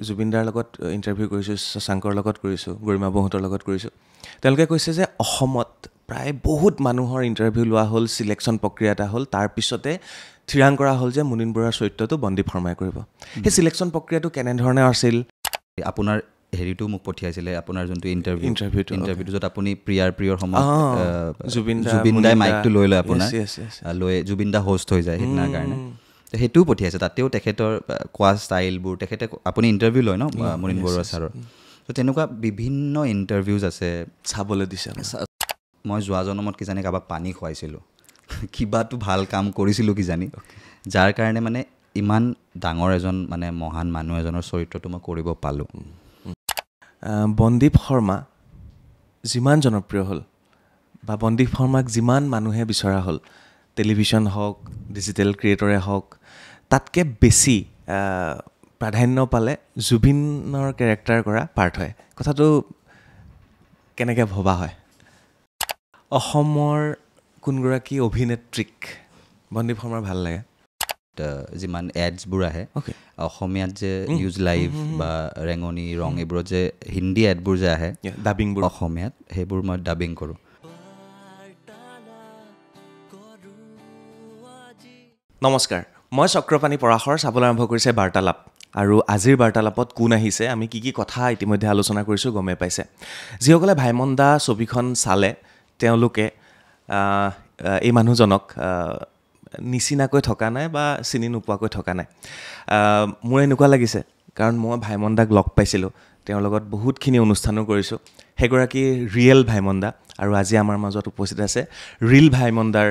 জুবিনদাৰ লগত ইণ্টাৰভিউ কৰিছোঁ, শশাংকৰ লগত কৰিছোঁ, গৰিমা বৌহঁতৰ লগত কৰিছোঁ। তেওঁলোকে কৈছে যে অসমত প্ৰায় বহুত মানুহৰ ইণ্টাৰভিউ লোৱা হ'ল, ছিলেকশ্যন প্ৰক্ৰিয়া এটা হ'ল, তাৰপিছতে থিৰাং কৰা হ'ল যে মুনীন বৰুৱাৰ চৰিত্ৰটো বন্দীপ শৰ্মাই কৰিব। সেই ছিলেকশ্যন প্ৰক্ৰিয়াটো কেনেধৰণে আছিল? আপোনাৰ হেৰিটো মোক পঠিয়াইছিলে, আপোনাৰ যোনটো ইণ্টাৰভিউটো য'ত আপুনি প্ৰিয়ৰ সময়ত জুবিনদাই মাইকটো লৈ লয়, আপোনাৰ লৈ জুবিনদা হোষ্ট হৈ যায় সেইদিনাৰ কাৰণে। সেইটোও পঠিয়াইছে, তাতেও তেখেতৰ কোৱা ষ্টাইলবোৰ, তেখেতে আপুনি ইণ্টাৰভিউ লয় ন মুনীন বৰুৱা ছাৰৰ, তো তেনেকুৱা বিভিন্ন ইণ্টাৰভিউজ আছে চাবলৈ দিছে। মই যোৱা জন্মত কিজানি কাৰোবাক পানী খুৱাইছিলোঁ, কিবাটো ভাল কাম কৰিছিলোঁ কিজানি, যাৰ কাৰণে মানে ইমান ডাঙৰ এজন মানে মহান মানুহ এজনৰ চৰিত্ৰটো মই কৰিব পালোঁ। বন্দীপ শৰ্মা যিমান জনপ্ৰিয় হ'ল বা বন্দীপ শৰ্মাক যিমান মানুহে বিচৰা হ'ল, টেলিভিশ্যন হওক, ডিজিটেল ক্ৰিয়েটৰে হওক, তাতকৈ বেছি প্ৰাধান্য পালে জুবিনৰ কেৰেক্টাৰ কৰা পাৰ্থই। কথাটো কেনেকৈ ভবা হয়? অসমৰ কোনগৰাকী অভিনেত্ৰীক বন্দীপ শৰ্মাৰ ভাল লাগে? যিমান এডছবোৰ আহে অসমীয়াত যে নিউজ লাইভ বা ৰেঙনি ৰং এইবোৰত যে হিন্দী এডবোৰ যে আহে ডাবিংবোৰ অসমীয়াত, সেইবোৰ মই ডাবিং কৰোঁ। নমস্কাৰ, মই চক্ৰপাণি পৰাশৰ, চাবলৈ আৰম্ভ কৰিছে বাৰ্তালাপ। আৰু আজিৰ বাৰ্তালাপত কোন আহিছে, আমি কি কি কথা ইতিমধ্যে আলোচনা কৰিছোঁ গমেই পাইছে। যিসকলে ভাইমন দা ছবিখন চালে তেওঁলোকে এই মানুহজনক নিচিনাকৈ থকা নাই বা চিনি নোপোৱাকৈ থকা নাই। মোৰ এনেকুৱা লাগিছে, কাৰণ মই ভাইমন দাক লগ পাইছিলোঁ, তেওঁৰ লগত বহুতখিনি অনুষ্ঠানো কৰিছোঁ। সেইগৰাকী ৰিয়েল ভাইমন দা, আৰু আজি আমাৰ মাজত উপস্থিত আছে ৰিল ভাইমন দাৰ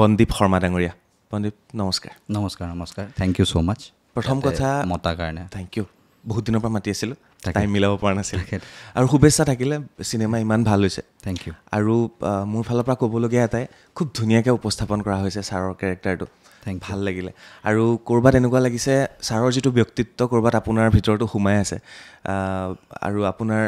বন্দীপ শৰ্মা ডাঙৰীয়া। বন্দীপ নমস্কাৰ। নমস্কাৰ, থেংক ইউ ছ' মাছ। প্ৰথম কথা মতাৰ কাৰণে থেংক ইউ। বহুত দিনৰ পৰা মাতি আছিলোঁ, টাইম মিলাব পৰা নাছিলোঁ, আৰু শুভেচ্ছা থাকিলে, চিনেমা ইমান ভাল হৈছে। Thank you. আৰু মোৰ ফালৰ পৰা ক'বলগীয়া এটাই, খুব ধুনীয়াকৈ উপস্থাপন কৰা হৈছে ছাৰৰ কেৰেক্টাৰটো, ভাল লাগিলে। আৰু ক'ৰবাত এনেকুৱা লাগিছে ছাৰৰ যিটো ব্যক্তিত্ব ক'ৰবাত আপোনাৰ ভিতৰতো সোমাই আছে, আৰু আপোনাৰ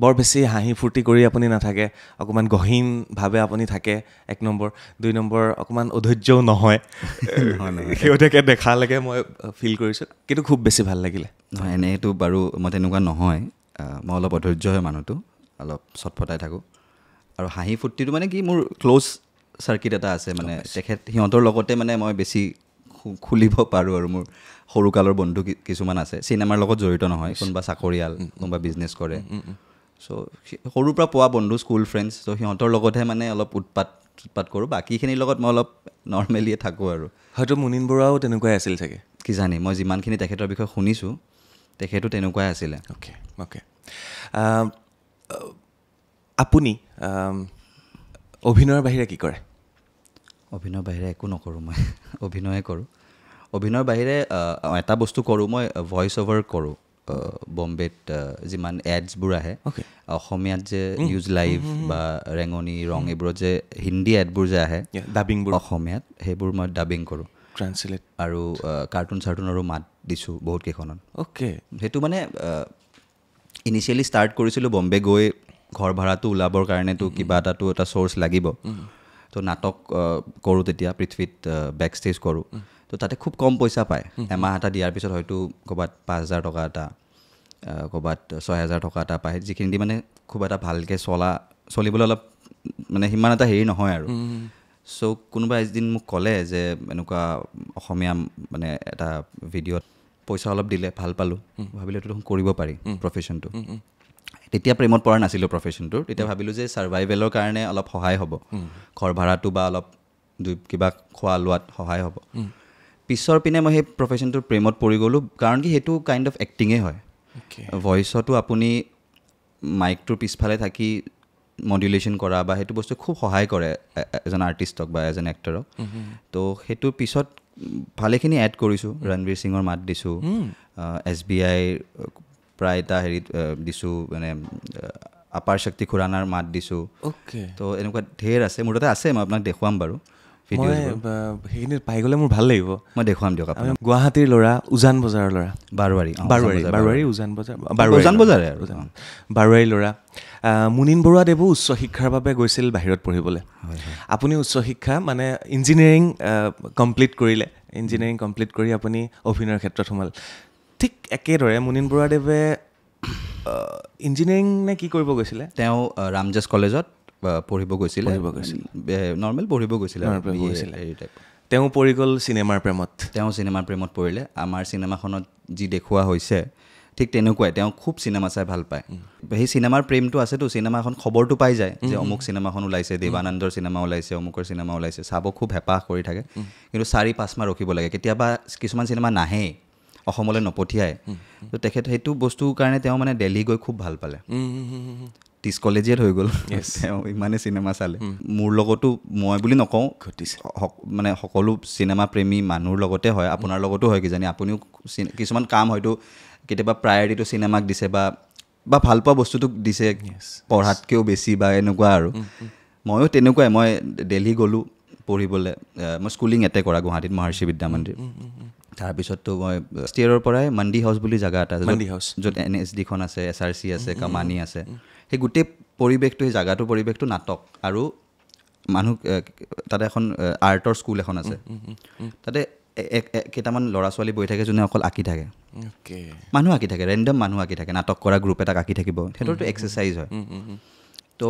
বৰ বেছি হাঁহি ফূৰ্তি কৰি আপুনি নাথাকে, অকণমান গহীনভাৱে আপুনি থাকে, 1 নম্বৰ। 2 নম্বৰ, অকণমান অধৈৰ্যও নহয়, শেহতীয়াকৈ দেখালৈকে মই ফিল কৰিছোঁ, কিন্তু খুব বেছি ভাল লাগিলে। নহয়, এনেইতো বাৰু মই তেনেকুৱা নহয়, মই অলপ অধৈৰ্য হয় মানুহটো, অলপ চটফটাই থাকোঁ। আৰু হাঁহি ফূৰ্তিটো মানে কি, মোৰ ক্ল'জ চাৰ্কিট এটা আছে, মানে সিহঁতৰ লগতে মানে মই বেছি খুলিব পাৰোঁ। আৰু মোৰ সৰুকালৰ বন্ধু কিছুমান আছে, চিনেমাৰ লগত জড়িত নহয়, কোনোবা চাকৰিয়াল, কোনোবা বিজনেছ কৰে, চ' সৰুৰ পৰা পোৱা বন্ধু, স্কুল ফ্ৰেণ্ডছ, চ' সিহঁতৰ লগতহে মানে অলপ উৎপাত কৰোঁ, বাকীখিনিৰ লগত মই অলপ নৰ্মেলিয়ে থাকোঁ। আৰু হয়তো মুনীন বৰুৱাও তেনেকুৱাই আছিল চাগে, কিজানি, মই যিমানখিনি তেখেতৰ বিষয়ে শুনিছোঁ তেখেতো তেনেকুৱাই আছিলে। অ'কে। আপুনি অভিনয়ৰ বাহিৰে কি কৰে? অভিনয়ৰ বাহিৰে একো নকৰোঁ, মই অভিনয়ে কৰোঁ। অভিনয়ৰ বাহিৰে এটা বস্তু কৰোঁ, মই ভইচ অভাৰ কৰোঁ। বম্বেত যিমান এডছবোৰ আহে, অসমীয়াত যে নিউজ লাইভ বা ৰেঙনি ৰং এইবোৰত যে হিন্দী এডবোৰ যে আহে ডাবিংবোৰ অসমীয়াত, সেইবোৰ মই ডাবিং কৰোঁ, ট্ৰান্সলেট। আৰু কাৰ্টুনৰো মাত দিছোঁ বহুত কেইখনত। অ'কে। সেইটো মানে ইনিচিয়েলি ষ্টাৰ্ট কৰিছিলোঁ বম্বে গৈ, ঘৰ ভাড়াটো ওলাবৰ কাৰণেতো কিবা এটা চ'ৰ্চ লাগিব, তো নাটক কৰোঁ তেতিয়া পৃথ্বীত, বেক ষ্টেজ কৰোঁ, তো তাতে খুব কম পইচা পায়। এমাহ এটা দিয়াৰ পিছত হয়তো ক'ৰবাত 5,000 টকা এটা, ক'ৰবাত 6,000 টকা এটা পায়, যিখিনি দি মানে খুব এটা ভালকৈ চলিবলৈ অলপ মানে সিমান এটা হেৰি নহয় আৰু। চ' কোনোবা এদিন মোক ক'লে যে এনেকুৱা অসমীয়া মানে এটা ভিডিঅ'ত পইচা অলপ দিলে, ভাল পালোঁ, ভাবিলোঁ এইটো দেখোন কৰিব পাৰি প্ৰফেশ্যনটো। তেতিয়া প্ৰেমত পৰা নাছিলোঁ প্ৰফেশ্যনটোৰ, তেতিয়া ভাবিলোঁ যে ছাৰ্ভাইভেলৰ কাৰণে অলপ সহায় হ'ব, ঘৰ ভাড়াটো বা অলপ কিবা খোৱা লোৱাত সহায় হ'ব। পিছৰ পিনে মই সেই প্ৰফেশ্যনটোৰ প্ৰেমত পৰি গ'লোঁ, কাৰণ কি সেইটো কাইণ্ড অফ এক্টিঙেই হয়। ভইচতো আপুনি মাইকটোৰ পিছফালে থাকি মডুলেশ্যন কৰা বা সেইটো বস্তু খুব সহায় কৰে এজন আৰ্টিষ্টক বা এজন এক্টৰক। তো সেইটোৰ পিছত ভালেখিনি এড কৰিছোঁ, ৰণবীৰ সিঙৰ মাত দিছোঁ, SBI প্ৰায় এটা হেৰিত দিছোঁ, মানে আপাৰ শক্তি খুৰানাৰ মাত দিছোঁ। তো এনেকুৱা ঢেৰ আছে, মোৰ তাতে আছে, মই আপোনাক দেখুৱাম বাৰু। সেইখিনি পাই গ'লে মোৰ ভাল লাগিব, মই দেখুৱাম দিয়ক আপোনাক। গুৱাহাটীৰ ল'ৰা, উজান বজাৰৰ ল'ৰা, বাৰোৱাৰী ল'ৰা, মুনীন বৰুৱা দেৱো উচ্চ শিক্ষাৰ বাবে গৈছিল বাহিৰত পঢ়িবলৈ। আপুনি উচ্চ শিক্ষা মানে ইঞ্জিনিয়াৰিং কমপ্লিট কৰিলে, ইঞ্জিনিয়াৰিং কমপ্লিট কৰি আপুনি অভিনয়ৰ ক্ষেত্ৰত সোমাল। ঠিক একেদৰে মুনীন বৰুৱাদেৱে ইঞ্জিনিয়াৰিং নে কি কৰিব গৈছিলে তেওঁ ৰামজাছ কলেজত পঢ়িব গৈছিলে নৰ্মেল পঢ়িব গৈছিলে তেওঁ পৰি গ'ল চিনেমাৰ প্ৰেমত তেওঁ চিনেমাৰ প্ৰেমত পৰিলে আমাৰ চিনেমাখনত যি দেখুওৱা হৈছে ঠিক তেনেকুৱাই তেওঁ খুব চিনেমা চাই ভাল পায় সেই চিনেমাৰ প্ৰেমটো আছেতো চিনেমাখন খবৰটো পাই যায় যে অমুক চিনেমাখন ওলাইছে দেৱানন্দৰ চিনেমা ওলাইছে অমুকৰ চিনেমা ওলাইছে চাব খুব হেঁপাহ কৰি থাকে কিন্তু 4-5 মাহ ৰখিব লাগে কেতিয়াবা কিছুমান চিনেমা নাহেই অসমলৈ নপঠিয়ায় তো তেখেত সেইটো বস্তুৰ কাৰণে তেওঁ মানে দিল্লী গৈ খুব ভাল পালে টিছ কলেজিয়েট হৈ গ'ল তেওঁ ইমানেই চিনেমা চালে মোৰ লগতো মই বুলি নকওঁ ঘটিছে মানে সকলো চিনেমা প্ৰেমী মানুহৰ লগতে হয় আপোনাৰ লগতো হয় কিজানি আপুনিও কিছুমান কাম হয়তো কেতিয়াবা প্ৰায়ৰিটিটো চিনেমাক দিছে বা ভাল পোৱা বস্তুটোক দিছে পঢ়াতকৈও বেছি বা এনেকুৱা আৰু ময়ো তেনেকুৱাই মই দিল্লী গ'লোঁ পঢ়িবলৈ মই স্কুলিং ইয়াতে কৰা গুৱাহাটীত মহৰ্ষি বিদ্যা মন্দিৰ তাৰপিছততো মই ফাৰ্ষ্ট ইয়েৰৰ পৰাই মণ্ডি হাউচ বুলি জেগা এটা য'ত NSDখন আছে SRC আছে কামানি আছে সেই গোটেই পৰিৱেশটো সেই জেগাটোৰ পৰিৱেশটো নাটক আৰু মানুহ তাতে এখন আৰ্টৰ স্কুল এখন আছে তাতে কেইটামান ল'ৰা ছোৱালী বহি থাকে যোনে অকল আঁকি থাকে মানুহ আঁকি থাকে ৰেণ্ডম মানুহ আঁকি থাকে নাটক কৰা গ্ৰুপ এটাক আঁকি থাকিব সেইটোতো এক্সাৰচাইজ হয় তো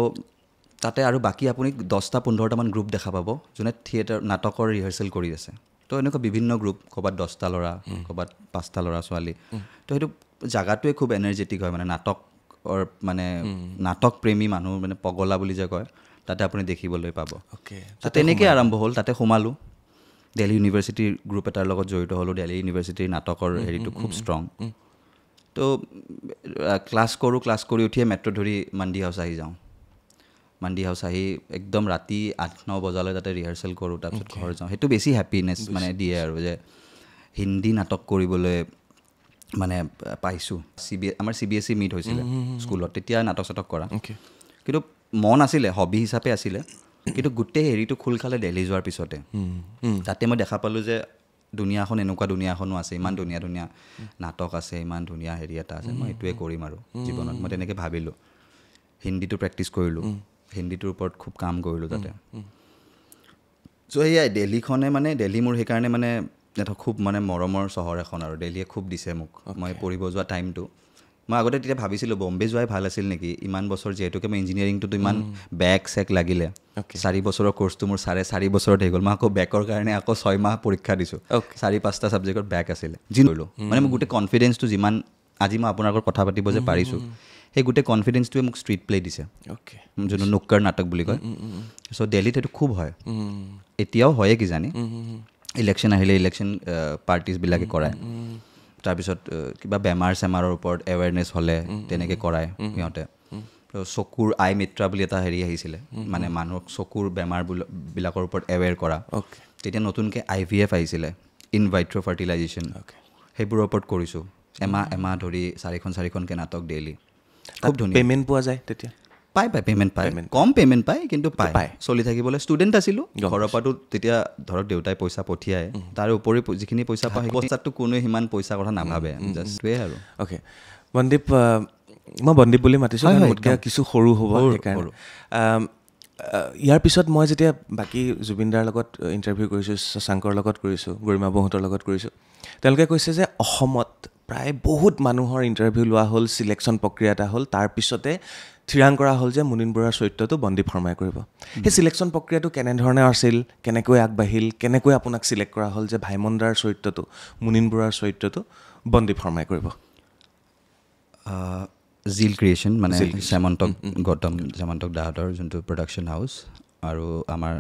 তাতে আৰু বাকী আপুনি 10-15টামান গ্ৰুপ দেখা পাব যোনে থিয়েটাৰ নাটকৰ ৰিহাৰ্চেল কৰি আছে তো এনেকুৱা বিভিন্ন গ্ৰুপ ক'ৰবাত 10টা ল'ৰা ক'ৰবাত 5টা ল'ৰা ছোৱালী তো সেইটো জেগাটোৱে খুব এনাৰ্জেটিক হয় মানে নাটকৰ মানে নাটক প্ৰেমী মানুহ মানে পগলা বুলি যে কয় তাতে আপুনি দেখিবলৈ পাব তেনেকৈ আৰম্ভ হ'ল তাতে সোমালোঁ দিল্লী ইউনিভাৰ্চিটিৰ গ্ৰুপ এটাৰ লগত জড়িত হ'লোঁ দিল্লী ইউনিভাৰ্চিটিৰ নাটকৰ হেৰিটো খুব ষ্ট্ৰং তো ক্লাছ কৰি উঠিয়ে মেট্ৰ' ধৰি মণ্ডি হাউচ আহি যাওঁ মণ্ডি হাউচ আহি একদম ৰাতি 8-9 বজালৈ তাতে ৰিহাৰ্চেল কৰোঁ তাৰপিছত ঘৰ যাওঁ সেইটো বেছি হেপিনেছ মানে দিয়ে আৰু যে হিন্দী নাটক কৰিবলৈ মানে পাইছোঁ আমাৰ CBSE মিট হৈছিলে স্কুলত তেতিয়া নাটক চাটক কৰা কিন্তু মন আছিলে হবি হিচাপে আছিলে কিন্তু গোটেই হেৰিটো খোল খালে দিল্লী যোৱাৰ পিছতে তাতে মই দেখা পালোঁ যে দুনিয়াখন এনেকুৱা দুনিয়াখনো আছে ইমান ধুনীয়া ধুনীয়া নাটক আছে ইমান ধুনীয়া হেৰি এটা আছে মই এইটোৱে কৰিম আৰু জীৱনত মই তেনেকৈ ভাবিলোঁ হিন্দীটো প্ৰেক্টিছ কৰিলোঁ হিন্দীটোৰ ওপৰত খুব কাম কৰিলোঁ তাতে চ' সেয়াই দিল্লীখনে মানে দিল্লী মোৰ সেইকাৰণে মানে এটা খুব মানে মৰমৰ চহৰ এখন আৰু দিল্লীয়ে খুব দিছে মোক মই পঢ়িব যোৱা টাইমটো মই আগতে তেতিয়া ভাবিছিলোঁ বম্বে যোৱাই ভাল আছিল নেকি ইমান বছৰ যিহেতুকে মই ইঞ্জিনিয়াৰিংটোতো ইমান বেক চেক লাগিলে 4 বছৰৰ কোৰ্চটো মোৰ 4.5 বছৰত হৈ গ'ল মই আকৌ বেকৰ কাৰণে আকৌ 6 মাহ পৰীক্ষা দিছোঁ 4-5টা ছাবজেক্টত বেক আছিলে যি কৰিলোঁ মানে মোৰ গোটেই কনফিডেঞ্চটো যিমান আজি মই আপোনাৰ লগত কথা পাতিব যে পাৰিছোঁ সেই গোটেই কনফিডেঞ্চটোৱে মোক ষ্ট্ৰীট প্লে দিছে যোনটো নুক্কৰ নাটক বুলি কয় চ' দিল্লীত সেইটো খুব হয় এতিয়াও হয়ে কিজানি ইলেকশ্যন আহিলে ইলেকশ্যন পাৰ্টিজবিলাকে কৰায় তাৰপিছত কিবা বেমাৰ চেমাৰৰ ওপৰত এৱেৰনেছ হ'লে তেনেকৈ কৰায় সিহঁতে চকুৰ আই মিত্ৰা বুলি এটা হেৰি আহিছিলে মানে মানুহক চকুৰ বেমাৰবিলাকৰ ওপৰত এৱেৰ কৰা তেতিয়া নতুনকৈ IVF আহিছিলে ইন ভাইট্ৰ' ফাৰ্টিলাইজেশ্যন সেইবোৰৰ ওপৰত কৰিছোঁ এমাহ ধৰি 4খনকৈ নাটক ডেইলি খুব ধুনীয়া পে'মেণ্ট পোৱা যায় তেতিয়া পায় পে'মেণ্ট পায় কম পে'মেণ্ট পায় কিন্তু পায় চলি থাকিবলৈ ষ্টুডেণ্ট আছিলোঁ ঘৰৰ পৰাতো তেতিয়া ধৰক দেউতাই পইচা পঠিয়ায় তাৰ উপৰি যিখিনি পইচা পায় সেই অৱস্থাততো কোনোৱে সিমান পইচাৰ কথা নাভাবে জাষ্টটোৱে আৰু অ'কে বন্দীপ মই বন্দীপ বুলি মাতিছোঁ মোতকৈ কিছু সৰু হ'ব সেইকাৰণে ইয়াৰ পিছত মই যেতিয়া বাকী জুবিনদাৰ লগত ইণ্টাৰভিউ কৰিছোঁ শশাংকৰ লগত কৰিছোঁ গৰিমা বৌহঁতৰ লগত কৰিছোঁ তেওঁলোকে কৈছে যে অসমত প্ৰায় বহুত মানুহৰ ইণ্টাৰভিউ লোৱা হ'ল চিলেকশ্যন প্ৰক্ৰিয়া এটা হ'ল তাৰপিছতে থিৰাং কৰা হ'ল যে মুনীন বৰুৱাৰ চৰিত্ৰটো বন্দীপ শৰ্মাই কৰিব সেই চিলেকশ্যন প্ৰক্ৰিয়াটো কেনেধৰণে আছিল কেনেকৈ আগবাঢ়িল কেনেকৈ আপোনাক চিলেক্ট কৰা হ'ল যে ভাইমন্দাৰ চৰিত্ৰটো মুনীন বৰুৱাৰ চৰিত্ৰটো বন্দীপ শৰ্মাই কৰিব জিল ক্ৰিয়েশ্যন মানে শ্যামন্তক দাহঁতৰ যোনটো প্ৰডাকশ্যন হাউচ আৰু আমাৰ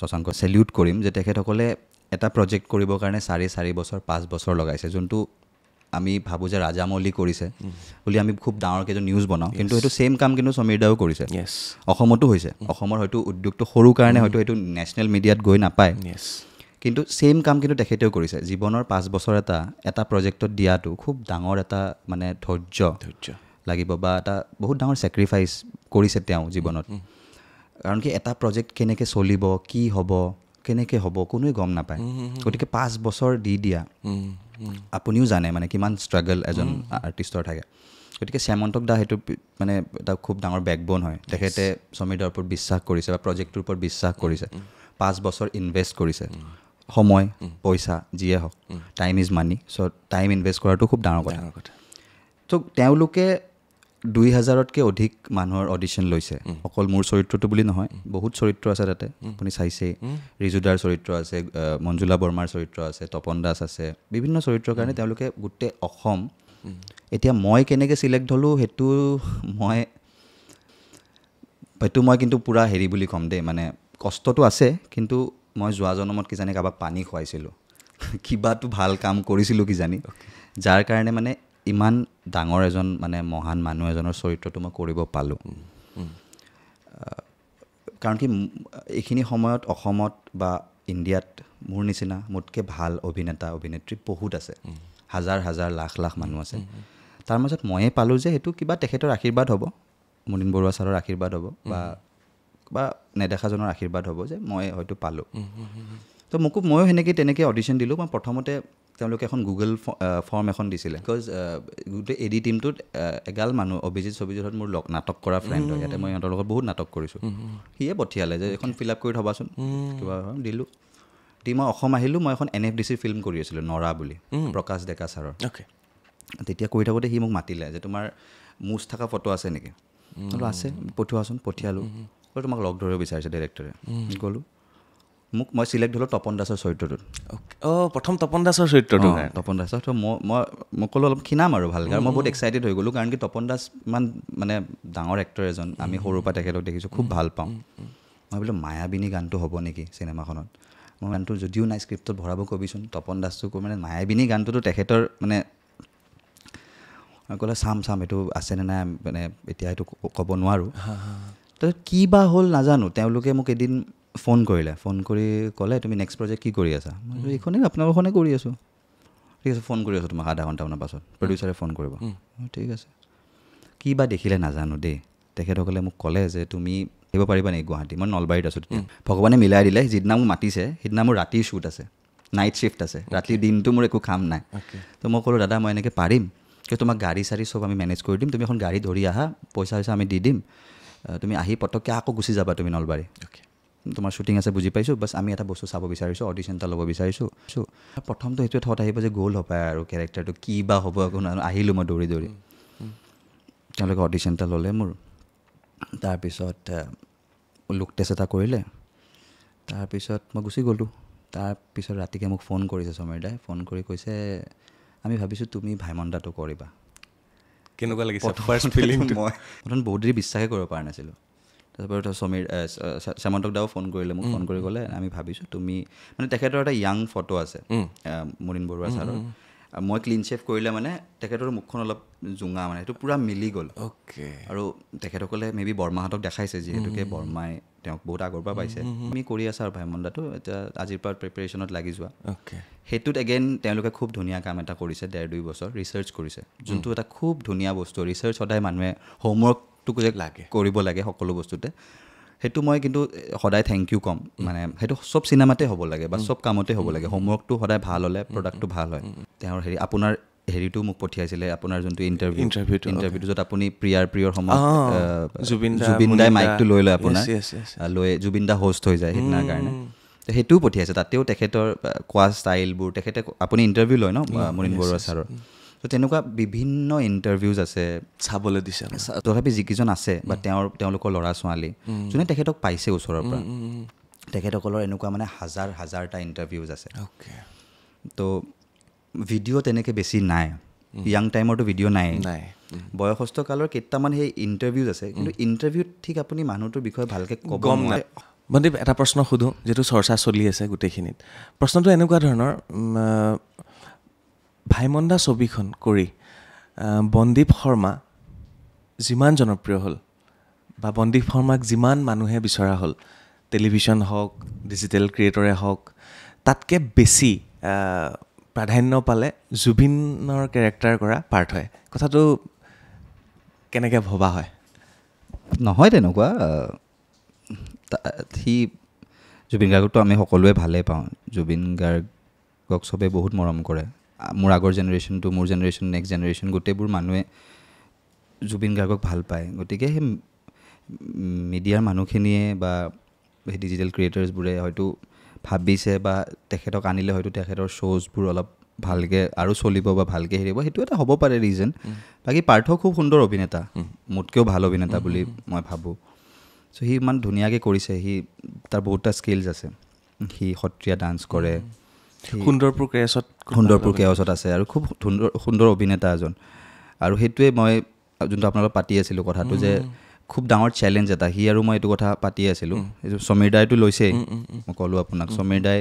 শশাংক চেলিউট কৰিম যে তেখেতসকলে এটা প্ৰজেক্ট কৰিবৰ কাৰণে 4.5 বছৰ 5 বছৰ লগাইছে যোনটো আমি ভাবোঁ যে ৰাজামৌলি কৰিছে বুলি আমি খুব ডাঙৰকৈ এজন নিউজ বনাওঁ কিন্তু সেইটো ছেইম কাম কিন্তু সমীৰ দাও কৰিছে অসমতো হৈছে অসমৰ হয়তো উদ্যোগটো সৰু কাৰণে হয়তো সেইটো নেশ্যনেল মিডিয়াত গৈ নাপায় কিন্তু ছেইম কাম কিন্তু তেখেতেও কৰিছে জীৱনৰ 5 বছৰ এটা প্ৰজেক্টত দিয়াটো খুব ডাঙৰ এটা মানে ধৈৰ্য লাগিব বা এটা বহুত ডাঙৰ ছেক্ৰিফাইচ কৰিছে তেওঁ জীৱনত কাৰণ কি এটা প্ৰজেক্ট কেনেকৈ চলিব কি হ'ব কেনেকৈ হ'ব কোনোৱে গম নাপায় গতিকে 5 বছৰ দি দিয়া আপুনিও জানে মানে কিমান ষ্ট্ৰাগল এজন আৰ্টিষ্টৰ থাকে গতিকে শ্যামন্তক দা সেইটো মানে এটা খুব ডাঙৰ বেকবোন হয় তেখেতে সমীৰ দাৰ ওপৰত বিশ্বাস কৰিছে বা প্ৰজেক্টটোৰ ওপৰত বিশ্বাস কৰিছে 5 বছৰ ইনভেষ্ট কৰিছে সময় পইচা যিয়ে হওক time is money so' time invest কৰাটো খুব ডাঙৰ কথা তো তেওঁলোকে 2000তকৈ অধিক মানুহৰ অডিশ্যন লৈছে অকল মোৰ চৰিত্ৰটো বুলি নহয় বহুত চৰিত্ৰ আছে তাতে আপুনি চাইছেই ৰিজুদাৰ চৰিত্ৰ আছে মঞ্জুলা বৰ্মাৰ চৰিত্ৰ আছে তপন দাস আছে বিভিন্ন চৰিত্ৰৰ কাৰণে তেওঁলোকে গোটেই অসম এতিয়া মই কেনেকৈ চিলেক্ট হ'লোঁ সেইটো মই কিন্তু পূৰা হেৰি বুলি ক'ম দেই মানে কষ্টটো আছে কিন্তু মই যোৱা জনমত কিজানি কাৰোবাক পানী খুৱাইছিলোঁ কিবাটো ভাল কাম কৰিছিলোঁ কিজানি যাৰ কাৰণে মানে ইমান ডাঙৰ এজন মানে মহান মানুহ এজনৰ চৰিত্ৰটো মই কৰিব পালোঁ কাৰণ কি এইখিনি সময়ত অসমত বা ইণ্ডিয়াত মোৰ নিচিনা মোতকৈ ভাল অভিনেতা অভিনেত্ৰী বহুত আছে হাজাৰ হাজাৰ লাখ লাখ মানুহ আছে তাৰ মাজত ময়ে পালোঁ যে সেইটো কিবা তেখেতৰ আশীৰ্বাদ হ'ব মুনীন বৰুৱা ছাৰৰ আশীৰ্বাদ হ'ব বা নেদেখাজনৰ আশীৰ্বাদ হ'ব যে মই হয়তো পালোঁ তো ময়ো তেনেকৈ অডিশ্যন দিলোঁ মই প্ৰথমতে তেওঁলোকে এখন গুগল ফৰ্ম এখন দিছিলে বিকজ গোটেই এডি টিমটোত এগাল মানুহ অভিজিত ছবিজিতত মোৰ নাটক কৰা ফ্ৰেণ্ড হয় ইয়াতে মই সিহঁতৰ লগত বহুত নাটক কৰিছোঁ সিয়ে পঠিয়ালে যে এখন ফিল আপ কৰি থ'বাচোন কিবা দিলোঁ দি মই অসম আহিলোঁ মই এখন NFDC ফিল্ম কৰি আছিলোঁ নৰা বুলি প্ৰকাশ ডেকা ছাৰৰ তেতিয়া কৰি থাকোঁতে সি মোক মাতিলে যে তোমাৰ মুজ থকা ফটো আছে নেকি বোলো আছে পঠোৱাচোন পঠিয়ালোঁ বোলো তোমাক লগ ধৰিব বিচাৰিছে ডাইৰেক্টৰে গ'লোঁ মই চিলেক্ট হ'লোঁ তপন দাসৰ চৰিত্ৰটোত প্ৰথম তপন দাসৰ চৰিত্ৰটো তপন দাসৰ তো মই ক'লোঁ অলপ খিনাম আৰু ভালকৈ আৰু মই বহুত এক্সাইটেড হৈ গ'লোঁ কাৰণ কি তপন দাস ইমান মানে ডাঙৰ এক্টৰ এজন আমি সৰুৰ পৰা তেখেতক দেখিছোঁ খুব ভাল পাওঁ মই বোলো মায়াবিনী গানটো হ'ব নেকি চিনেমাখনত মই গানটো যদিও নাই স্ক্ৰিপ্টত ভৰাব কবিচোন তপন দাসটো মানে মায়াবিনী গানটোতো তেখেতৰ মানে ক'লে চাম এইটো আছেনে নাই মানে এতিয়া এইটো ক'ব নোৱাৰোঁ তো কি বা হ'ল নাজানো তেওঁলোকে মোক এদিন ফোন কৰি ক'লে তুমি নেক্সট প্ৰজেক্ট কি কৰি আছা মই এইখনেই আপোনালোকখনে কৰি আছোঁ ঠিক আছে ফোন কৰি আছোঁ তোমাক আধা ঘণ্টামানৰ পাছত প্ৰডিউচাৰে ফোন কৰিব ঠিক আছে কি বা দেখিলে নাজানো দেই তেখেতসকলে মোক ক'লে যে তুমি আহিব পাৰিবা নেকি গুৱাহাটী মই নলবাৰীত আছোঁ তেতিয়া ভগৱানে মিলাই দিলে যিদিনা মোক মাতিছে সেইদিনা মোৰ ৰাতিৰ শ্বুট আছে নাইট শ্বিফ্ট আছে ৰাতিৰ দিনটো মোৰ একো কাম নাই তো মই ক'লোঁ দাদা মই এনেকৈ পাৰিম কিয় তোমাক গাড়ী চাড়ী চব আমি মেনেজ কৰি দিম তুমি এখন গাড়ী ধৰি আহা পইচা আমি দি দিম তুমি আহি পটককৈ আকৌ গুচি যাবা তুমি নলবাৰী তোমাৰ শ্বুটিং আছে বুজি পাইছোঁ বাছ আমি এটা বস্তু চাব বিচাৰিছোঁ অডিশ্যন এটা ল'ব বিচাৰিছোঁ প্ৰথমটো সেইটোৱে থট আহিব যে গ'ল হ'ব আৰু কেৰেক্টাৰটো কি বা হ'ব একো আহিলোঁ মই দৌৰি তেওঁলোকে অডিশ্যন এটা ল'লে মোৰ তাৰপিছত লুক টেষ্ট এটা কৰিলে তাৰপিছত মই গুচি গ'লোঁ তাৰপিছত ৰাতিকৈ মোক ফোন কৰিছে সমীৰ দাই ফোন কৰি কৈছে আমি ভাবিছোঁ তুমি ভাইমন্দাটো কৰিবা কেনেকুৱা লাগিছে ফাৰ্ষ্ট ফিলিংটো মই প্ৰথম বহুত দেৰি বিশ্বাসে কৰিব পৰা নাছিলোঁ তাৰপিছত সমীৰ শ্যামন্তক দাও ফোন কৰিলে মোক ফোন কৰি ক'লে আমি ভাবিছোঁ তুমি মানে তেখেতৰ এটা য়াং ফটো আছে মুনীন বৰুৱা ছাৰৰ মই ক্লিন শ্বেভ কৰিলে মানে তেখেতৰ মুখখন অলপ জোঙা মানে সেইটো পূৰা মিলি গ'ল আৰু তেখেতসকলে মেবি বৰ্মাহঁতক দেখাইছে যিহেতুকে বৰ্মাই তেওঁক বহুত আগৰ পৰা পাইছে আমি কৰি আছা আৰু ভাইমন্দাটো এতিয়া আজিৰ পৰা প্ৰিপেৰেশ্যনত লাগি যোৱা সেইটোত এগেইন তেওঁলোকে খুব ধুনীয়া কাম এটা কৰিছে 1.5-2 বছৰ ৰিচাৰ্চ কৰিছে যোনটো এটা খুব ধুনীয়া বস্তু ৰিচাৰ্চ সদায় মানুহে হোমৱৰ্কটো লাগে কৰিব লাগে সকলো বস্তুতে সেইটো মই কিন্তু সদায় থেংক ইউ ক'ম মানে সেইটো চব চিনেমাতে হ'ব লাগে বা চব কামতে হ'ব লাগে হোমৱৰ্কটো সদায় ভাল হ'লে প্ৰডাক্টটো ভাল হয় তেওঁৰ আপোনাৰ হেৰিটো মোক পঠিয়াইছিলে আপোনাৰ যোনটো ইণ্টাৰভিউটো য'ত আপুনি প্ৰিয়ৰ সময়ত জুবিন দাই মাইকটো লৈ লয় আপোনাৰ লৈ জুবিন দা হোষ্ট হৈ যায় সেইদিনাৰ কাৰণে সেইটোও পঠিয়াইছে তাতেও তেখেতৰ কোৱা ষ্টাইলবোৰ তেখেতে আপুনি ইণ্টাৰভিউ লয় ন মুনীন বৰুৱা ছাৰৰ তো তেনেকুৱা বিভিন্ন ইণ্টাৰভিউজ আছে চাবলৈ দিছে তথাপি যিকেইজন আছে বা তেওঁলোকৰ ল'ৰা ছোৱালী যোনে তেখেতক পাইছে ওচৰৰ পৰা তেখেতসকলৰ এনেকুৱা মানে হাজাৰটা ইণ্টাৰভিউজ আছে তো ভিডিঅ' তেনেকৈ বেছি নাই য়াং টাইমৰতো ভিডিঅ' নাই বয়সস্থ কালৰ কেইটামান সেই ইণ্টাৰভিউজ আছে কিন্তু ইণ্টাৰভিউত ঠিক আপুনি মানুহটোৰ বিষয়ে ভালকৈ ক'ব নোৱাৰে বন্দীপ এটা প্ৰশ্ন সোধোঁ যিটো চৰ্চা চলি আছে গোটেইখিনিত প্ৰশ্নটো এনেকুৱা ধৰণৰ ভাইমন্দা ছবিখন কৰি বন্দীপ শৰ্মা যিমান জনপ্ৰিয় হ'ল বা বন্দীপ শৰ্মাক যিমান মানুহে বিচৰা হ'ল টেলিভিশ্যন হওক ডিজিটেল ক্ৰিয়েটৰে হওক তাতকৈ বেছি প্ৰাধান্য পালে জুবিনৰ কেৰেক্টাৰ কৰা পাৰ্থই কথাটো কেনেকৈ ভবা হয় নহয় তেনেকুৱা সি জুবিন গাৰ্গকতো আমি সকলোৱে ভালেই পাওঁ জুবিন গাৰ্গক চবেই বহুত মৰম কৰে মোৰ আগৰ জেনেৰেশ্যনটো মোৰ জেনেৰেশ্যন নেক্সট জেনেৰেশ্যন গোটেইবোৰ মানুহে জুবিন গাৰ্গক ভাল পায় গতিকে সেই মিডিয়াৰ মানুহখিনিয়ে বা সেই ডিজিটেল ক্ৰিয়েটাৰ্ছবোৰে হয়তো ভাবিছে বা তেখেতক আনিলে হয়তো তেখেতৰ শ্ব'জবোৰ অলপ ভালকৈ আৰু চলিব বা ভালকৈ হেৰিব, সেইটো এটা হ'ব পাৰে ৰিজন। বাকী পাৰ্থ খুব সুন্দৰ অভিনেতা, মোতকৈও ভাল অভিনেতা বুলি মই ভাবোঁ। চ' সি ইমান ধুনীয়াকৈ কৰিছে, তাৰ বহুতটা স্কিলছ আছে। সি সত্ৰীয়া ডান্স কৰে, সুন্দৰপুৰ কেয়ছত আছে আৰু খুব সুন্দৰ অভিনেতা এজন। আৰু সেইটোৱে মই যোনটো আপোনালোক পাতি আছিলোঁ কথাটো, যে খুব ডাঙৰ চেলেঞ্জ এটা, সি আৰু মই এইটো কথা পাতি আছিলোঁ। এইটো সমীৰ দাইটো লৈছেই, মই ক'লোঁ আপোনাক, সমীৰ দাই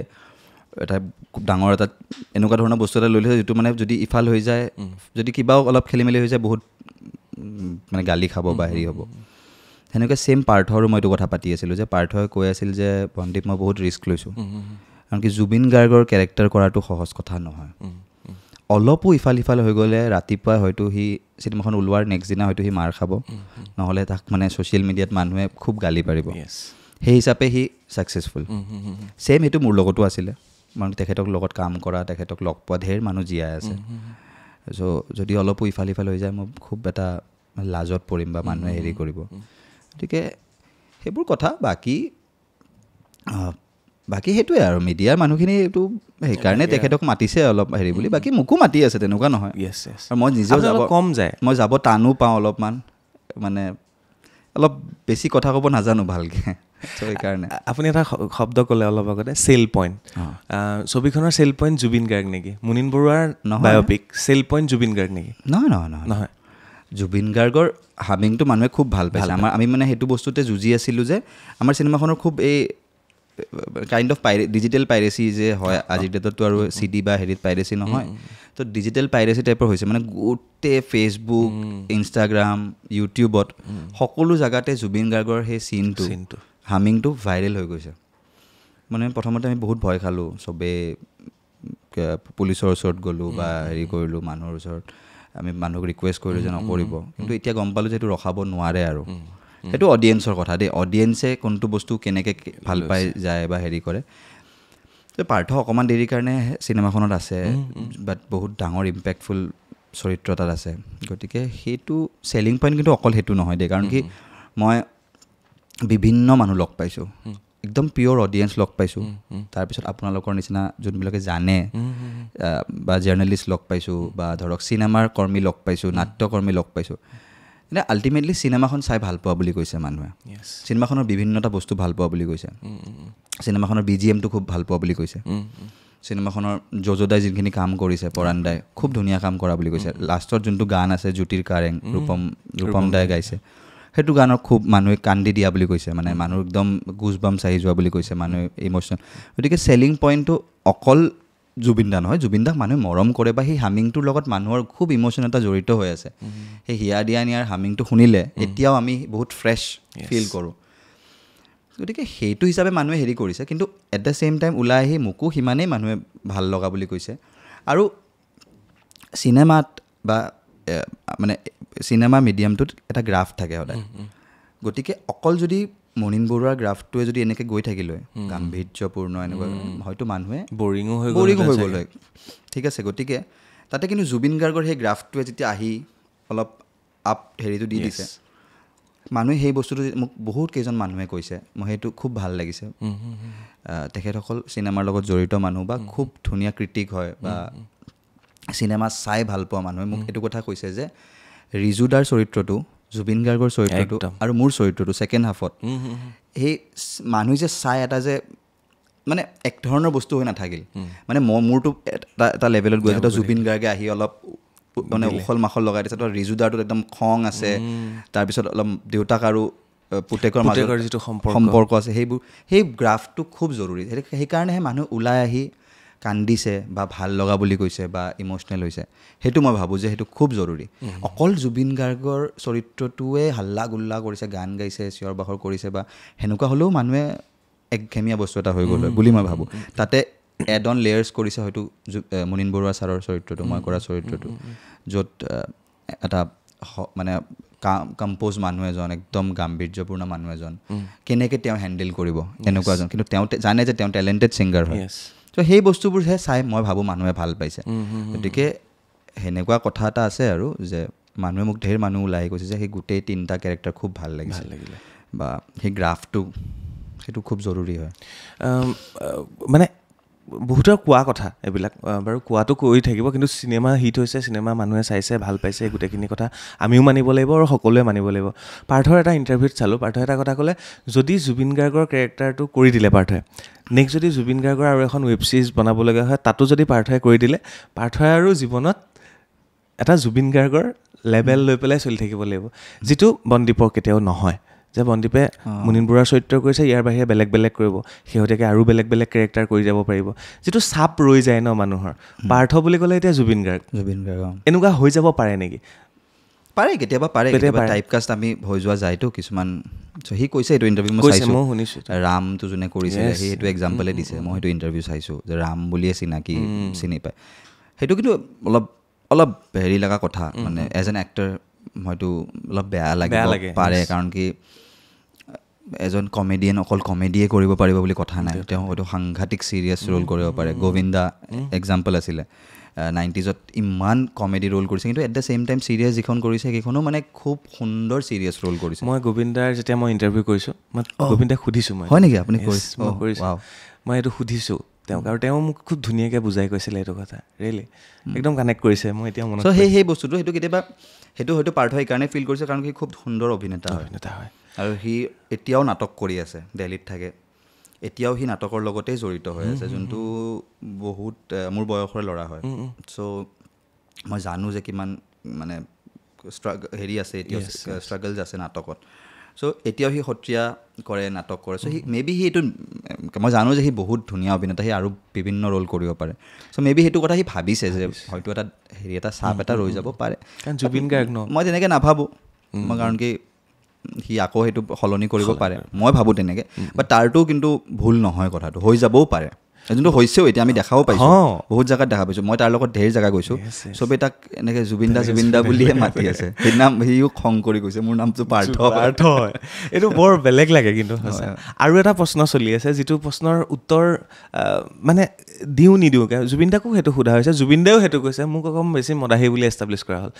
এটা খুব ডাঙৰ এটা এনেকুৱা ধৰণৰ বস্তু এটা লৈ লৈছে, যিটো মানে যদি ইফাল হৈ যায়, যদি কিবাও অলপ খেলি মেলি হৈ যায়, বহুত মানে গালি খাব বা হেৰি হ'ব। সেনেকৈ ছেইম পাৰ্থৰো মই এইটো কথা পাতি আছিলোঁ, যে পাৰ্থই কৈ আছিল যে বন্দীপ মই বহুত ৰিস্ক লৈছোঁ, কাৰণ কি জুবিন গাৰ্গৰ কেৰেক্টাৰ কৰাটো সহজ কথা নহয়। অলপো ইফাল সিফাল হৈ গ'লে ৰাতিপুৱা হয়তো সি চিনেমাখন ওলোৱাৰ নেক্সট দিনা হয়তো সি মাৰ খাব, নহ'লে তাক মানে ছ'চিয়েল মিডিয়াত মানুহে খুব গালি পাৰিব। সেই হিচাপে সি ছাকচেছফুল। ছেইম সেইটো মোৰ লগতো আছিলে, মানে তেখেতক লগত কাম কৰা, তেখেতক লগ পোৱা ঢেৰ মানুহ জীয়াই আছে। চ' যদি অলপো ইফাল সিফাল হৈ যায়, মই খুব এটা লাজত পৰিম বা মানুহে হেৰি কৰিব। গতিকে সেইবোৰ কথা। বাকী সেইটোৱে আৰু মিডিয়াৰ মানুহখিনি এইটো সেইকাৰণে তেখেতক মাতিছে অলপ হেৰি বুলি, বাকী মোকো মাতি আছে, তেনেকুৱা নহয়। আৰু মই নিজেও মই যাব টানো পাওঁ অলপমান, মানে অলপ বেছি কথা ক'ব নাজানো ভালকৈ, চ' সেইকাৰণে। আপুনি এটা শব্দ ক'লে অলপ আগতে, চেল পইণ্ট। ছবিখনৰ চেল পইণ্ট জুবিন গাৰ্গ নেকি? মুনীন বৰুৱাৰ biopic, sell point Zubeen Garg নেকি? নহয়। জুবিন গাৰ্গৰ হামিংটো মানুহে খুব ভাল পাইছে। আমি মানে সেইটো বস্তুতে যুঁজি আছিলোঁ যে আমাৰ চিনেমাখনৰ খুব এই কাইণ্ড অফ ডিজিটেল পাইৰেচি যে হয় আজিৰ ডেটততো, আৰু CD বা হেৰিত পাইৰেচি নহয়, তো ডিজিটেল পাইৰেচি টাইপৰ হৈছে। মানে গোটেই ফেচবুক, ইনষ্টাগ্ৰাম, ইউটিউবত সকলো জেগাতে জুবিন গাৰ্গৰ সেই চিনটো, হামিংটো ভাইৰেল হৈ গৈছে। মানে প্ৰথমতে আমি বহুত ভয় খালোঁ, চবেই পুলিচৰ ওচৰত গ'লোঁ বা হেৰি কৰিলোঁ, মানুহৰ ওচৰত আমি মানুহক ৰিকুৱেষ্ট কৰিলোঁ যে নকৰিব, কিন্তু এতিয়া গম পালোঁ যে এইটো ৰখাব নোৱাৰে। আৰু সেইটো অডিয়েঞ্চৰ কথা দেই, অডিয়েঞ্চে কোনটো বস্তু কেনেকৈ ভাল পাই যায় বা হেৰি কৰে। পাৰ্থ অকণমান দেৰিৰ কাৰণে চিনেমাখনত আছে, বাট বহুত ডাঙৰ ইম্পেক্টফুল চৰিত্ৰ এটাত আছে। গতিকে সেইটো চেলিং পইণ্ট কিন্তু অকল সেইটো নহয় দেই, কাৰণ কি মই বিভিন্ন মানুহ লগ পাইছোঁ, একদম পিয়'ৰ অডিয়েঞ্চ লগ পাইছোঁ। তাৰপিছত আপোনালোকৰ নিচিনা যোনবিলাকে জানে বা জাৰ্নেলিষ্ট লগ পাইছোঁ, বা ধৰক চিনেমাৰ কৰ্মী লগ পাইছোঁ, নাট্যকৰ্মী লগ পাইছোঁ। এতিয়া আল্টিমেটলি চিনেমাখন চাই ভাল পোৱা বুলি কৈছে মানুহে, চিনেমাখনৰ বিভিন্নটা বস্তু ভাল পোৱা বুলি কৈছে, চিনেমাখনৰ BGMটো খুব ভাল পোৱা বুলি কৈছে, চিনেমাখনৰ যশোদাই যিখিনি কাম কৰিছে, পৰাণ দাই খুব ধুনীয়া কাম কৰা বুলি কৈছে। লাষ্টত যোনটো গান আছে জ্যোতিৰ কাৰেং, ৰূপম দাই গাইছে, সেইটো গানৰ খুব মানুহে কান্দি দিয়া বুলি কৈছে, মানে মানুহ একদম গুজবাম্পছ আহি যোৱা বুলি কৈছে, মানুহে ইম'চনেল। গতিকে চেলিং পইণ্টটো অকল জুবিন দা নহয়, জুবিন দাক মানুহে মৰম কৰে, বা সেই হামিংটোৰ লগত মানুহৰ খুব ইম'চন এটা জড়িত হৈ আছে। সেই হিয়া দিয়া নিয়াৰ হামিংটো শুনিলে এতিয়াও আমি বহুত ফ্ৰেছ ফিল কৰোঁ। গতিকে সেইটো হিচাপে মানুহে হেৰি কৰিছে, কিন্তু এট দ্য ছেইম টাইম ওলাই আহি মোকো সিমানেই মানুহে ভাল লগা বুলি কৈছে। আৰু চিনেমাত বা মানে চিনেমা মিডিয়ামটোত এটা গ্ৰাফ থাকে সদায়। গতিকে অকল যদি মুনীন বৰুৱাৰ গ্ৰাফটোৱে যদি এনেকৈ গৈ থাকিলে গাম্ভীৰ্যপূৰ্ণ এনেকুৱা, হয়তো মানুহে বৰিঙো হৈ গ'ল হয়, ঠিক আছে। গতিকে তাতে কিন্তু জুবিন গাৰ্গৰ সেই গ্ৰাফটোৱে যেতিয়া আহি অলপ আপ হেৰিটো দি দিছে, মানুহে সেই বস্তুটো মোক বহুত কেইজন মানুহে কৈছে, মই সেইটো খুব ভাল লাগিছে। তেখেতসকল চিনেমাৰ লগত জড়িত মানুহ বা খুব ধুনীয়া ক্ৰিটিক হয় বা চিনেমা চাই ভাল পোৱা মানুহে মোক এইটো কথা কৈছে যে ৰিজুদাৰ চৰিত্ৰটো, জুবিন গাৰ্গৰ চৰিত্ৰটো আৰু মোৰ চৰিত্ৰটো ছেকেণ্ড হাফত, সেই মানুহে যে চাই এটা যে মানে এক ধৰণৰ বস্তু হৈ নাথাকিল, মানে মোৰটো এটা লেভেলত গৈ আছে, জুবিন গাৰ্গে আহি অলপ মানে উখল মাখল লগাই দিছে, তো ৰিজুদাৰটোত একদম খং আছে, তাৰপিছত অলপ দেউতাক আৰু পুতেকৰ মাজত যিটো সম্পৰ্ক আছে, সেই গ্ৰাফটো খুব জৰুৰী। সেইকাৰণেহে মানুহ ওলাই আহি কান্দিছে বা ভাল লগা বুলি কৈছে বা ইম'চনেল হৈছে। সেইটো মই ভাবোঁ যে সেইটো খুব জৰুৰী। অকল জুবিন গাৰ্গৰ চৰিত্ৰটোৱে হাল্লা গোল্লা কৰিছে, গান গাইছে, চিঞৰ বাখৰ কৰিছে বা সেনেকুৱা হ'লেও মানুহে একঘেমীয়া বস্তু এটা হৈ গ'ল বুলি মই ভাবোঁ। তাতে এড অন লেয়াৰ্ছ কৰিছে হয়তো মুনীন বৰুৱা ছাৰৰ চৰিত্ৰটো, মই কৰা চৰিত্ৰটো, য'ত এটা মানে কম্প'জ মানুহ এজন, একদম গাম্ভীৰ্যপূৰ্ণ মানুহ এজন, কেনেকৈ তেওঁ হেণ্ডেল কৰিব এনেকুৱা এজন, কিন্তু তেওঁ জানে যে তেওঁ টেলেণ্টেড ছিংগাৰ হয়। ত' সেই বস্তুবোৰহে চাই মই ভাবোঁ মানুহে ভাল পাইছে। গতিকে সেনেকুৱা কথা এটা আছে আৰু যে মানুহে মোক ঢেৰ মানুহ ওলাই কৈছে যে সেই গোটেই 3টা কেৰেক্টাৰ খুব ভাল লাগিলে বা সেই গ্ৰাফটো সেইটো খুব জৰুৰী হয় মানে বহুতৰ কোৱা কথা এইবিলাক বাৰু কোৱাটো কৈ থাকিব কিন্তু চিনেমা হিট হৈছে চিনেমা মানুহে চাইছে ভাল পাইছে গোটেইখিনি কথা আমিও মানিব লাগিব আৰু সকলোৱে মানিব লাগিব পাৰ্থৰ এটা ইণ্টাৰভিউত চালোঁ পাৰ্থই এটা কথা ক'লে যদি জুবিন গাৰ্গৰ কেৰেক্টাৰটো কৰি দিলে পাৰ্থই নেক্সট যদি জুবিন গাৰ্গৰ আৰু এখন ৱেব ছিৰিজ বনাবলগীয়া হয় তাতো যদি পাৰ্থই কৰি দিলে পাৰ্থই আৰু জীৱনত এটা জুবিন গাৰ্গৰ লেভেল লৈ পেলাই চলি থাকিব লাগিব যিটো বনদ্বীপৰ কেতিয়াও নহয় যে বনদ্বীপে মুনীন বৰুৱাৰ চৰিত্ৰ কৰিছে ইয়াৰ বাহিৰে বেলেগ বেলেগ কৰিব শেহতীয়াকৈ আৰু বেলেগ বেলেগ কেৰেক্টাৰ কৰি যাব পাৰিব যিটো চাপ ৰৈ যায় ন মানুহৰ পাৰ্থ বুলি ক'লে এতিয়া জুবিন গাৰ্গ এনেকুৱা হৈ যাব পাৰে নেকি পাৰে কেতিয়াবা টাইপকাষ্ট আমি হৈ যোৱা যায়তো কিছুমান সি কৈছে এইটো ইণ্টাৰভিউ মই চাইছোঁ মই শুনিছোঁ ৰামটো যোনে কৰিছিলে সি এইটো এক্সাম্পলে দিছে মই সেইটো ইণ্টাৰভিউ চাইছোঁ যে ৰাম বুলিয়ে চিনাকি চিনি পায় সেইটো কিন্তু অলপ হেৰি লগা কথা মানে এজ এন এক্টৰ হয়তো অলপ বেয়া লাগিব পাৰে কাৰণ কি এজন কমেডিয়ান অকল কমেডিয়ে কৰিব পাৰিব বুলি কথা নাই তেওঁ হয়তো সাংঘাতিক চিৰিয়াছ ৰোল কৰিব পাৰে গোবিন্দা এক্সাম্পল আছিলে 90s ইমান কমেডি ৰোল কৰিছে কিন্তু at the same time serious যিখন কৰিছে সেইখনো মানে খুব সুন্দৰ চিৰিয়াছ ৰোল কৰিছে মই গোবিন্দাৰ যেতিয়া মই ইণ্টাৰভিউ কৰিছোঁ মই গোবিন্দাক সুধিছোঁ মই হয় নেকি আপুনি কৰিছোঁ মই এইটো সুধিছোঁ তেওঁক আৰু তেওঁ মোক খুব ধুনীয়াকৈ বুজাই কৈছিলে এইটো কথা ৰিয়েলি একদম কানেক্ট কৰিছে মই এতিয়া মনত সেই বস্তুটো সেইটো কেতিয়াবা সেইটো হয়তো পাৰ্থ সেইকাৰণে ফিল কৰিছে কাৰণ সি খুব সুন্দৰ অভিনেতা হয় আৰু সি এতিয়াও নাটক কৰি আছে দিল্লীত থাকে এতিয়াও সি নাটকৰ লগতেই জড়িত হৈ আছে যোনটো বহুত মোৰ বয়সৰ ল'ৰা হয় চ' মই জানো যে কিমান মানে হেৰি আছে এতিয়াও ষ্ট্ৰাগলছ আছে নাটকত চ' এতিয়াও সি সত্ৰীয়া কৰে নাটক কৰে চ' সি মেবি সি এইটো মই জানো যে সি বহুত ধুনীয়া অভিনেতা সি আৰু বিভিন্ন ৰোল কৰিব পাৰে চ' মেবি সেইটো কথা সি ভাবিছে যে হয়তো এটা হেৰি এটা চাপ এটা ৰৈ যাব পাৰে জুবিন গাৰ্গ ন মই তেনেকৈ নাভাবোঁ মই কাৰণ কি সি আকৌ সেইটো সলনি কৰিব পাৰে মই ভাবোঁ তেনেকৈ বাট তাৰতো কিন্তু ভুল নহয় কথাটো হৈ যাবও পাৰে যোনটো হৈছেও এতিয়া আমি দেখাও পাইছোঁ বহুত জেগাত দেখা পাইছোঁ মই তাৰ লগত ধেৰ জেগা গৈছোঁ চবেই তাক এনেকৈ জুবিনদা বুলিয়ে মাতি আছে সেইদিনা সিও খং কৰি কৈছে মোৰ নামটো পাৰ্থ হয় এইটো বৰ বেলেগ লাগে কিন্তু আৰু এটা প্ৰশ্ন চলি আছে যিটো প্ৰশ্নৰ উত্তৰ মানে দিওঁ নিদিওঁকৈ জুবিনদাকো সেইটো সোধা হৈছে জুবিনদাও সেইটো কৈছে মোক অকণ বেছি মদাহী বুলি এষ্টাব্লিছ কৰা হ'ল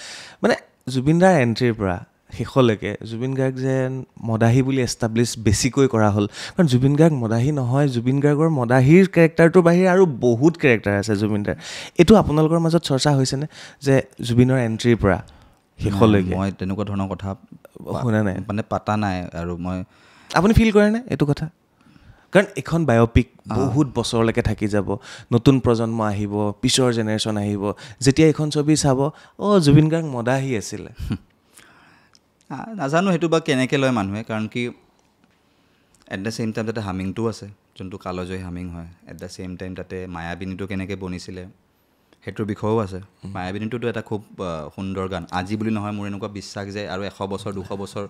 মানে জুবিনদাৰ এণ্ট্ৰিৰ পৰা শেষলৈকে জুবিন গাৰ্গ যেন মদাহী বুলি এষ্টাব্লিছ বেছিকৈ কৰা হ'ল কাৰণ জুবিন গাৰ্গ মদাহী নহয় জুবিন গাৰ্গৰ মদাহীৰ কেৰেক্টাৰটোৰ বাহিৰে আৰু বহুত কেৰেক্টাৰ আছে জুবিনদাৰ এইটো আপোনালোকৰ মাজত চৰ্চা হৈছেনে যে জুবিনৰ এণ্ট্ৰিৰ পৰা শেষলৈকে মই তেনেকুৱা ধৰণৰ কথা শুনা নাই মানে পাতা নাই আৰু মই আপুনি ফিল কৰেনে এইটো কথা কাৰণ এখন বায়'পিক বহুত বছৰলৈকে থাকি যাব নতুন প্ৰজন্ম আহিব পিছৰ জেনেৰেশ্যন আহিব যেতিয়া এইখন ছবি চাব জুবিন গাৰ্গ মদাহী আছিলে নাজানো সেইটো বা কেনেকৈ লয় মানুহে কাৰণ কি এট দ্য ছেইম টাইম তাতে হামিংটো আছে যোনটো কালজয়ী হামিং হয় এট দ্য ছেইম টাইম তাতে মায়াবিনীটো কেনেকৈ বনিছিলে সেইটোৰ বিষয়েও আছে মায়াবিনীটোতো এটা খুব সুন্দৰ গান আজি বুলি নহয় মোৰ এনেকুৱা বিশ্বাস যে আৰু 100 বছৰ 200 বছৰ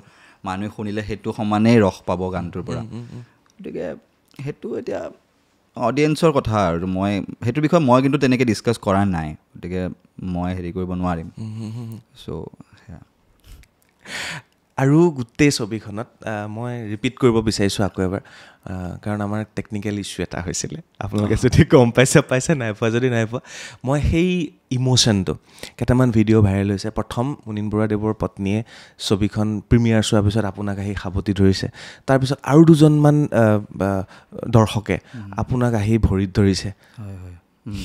মানুহে শুনিলে সেইটো সমানেই ৰস পাব গানটোৰ পৰা গতিকে সেইটো এতিয়া অডিয়েঞ্চৰ কথা আৰু মই সেইটোৰ বিষয়ে মই কিন্তু তেনেকৈ ডিছকাছ কৰা নাই গতিকে মই হেৰি কৰিব নোৱাৰিম চ' আৰু গোটেই ছবিখনত মই ৰিপিট কৰিব বিচাৰিছোঁ আকৌ এবাৰ কাৰণ আমাৰ টেকনিকেল ইছ্যু এটা হৈছিলে আপোনালোকে যদি গম পাইছে নাই পোৱা যদি নাই পোৱা মই সেই ইম'শ্যনটো কেইটামান ভিডিঅ' ভাইৰেল হৈছে প্ৰথম মুনীন বৰুৱাদেৱৰ পত্নীয়ে ছবিখন প্ৰিমিয়াৰ চোৱাৰ পিছত আপোনাক আহি সাৱটি ধৰিছে তাৰপিছত আৰু দুজনমান দৰ্শকে আপোনাক আহি ভৰিত ধৰিছে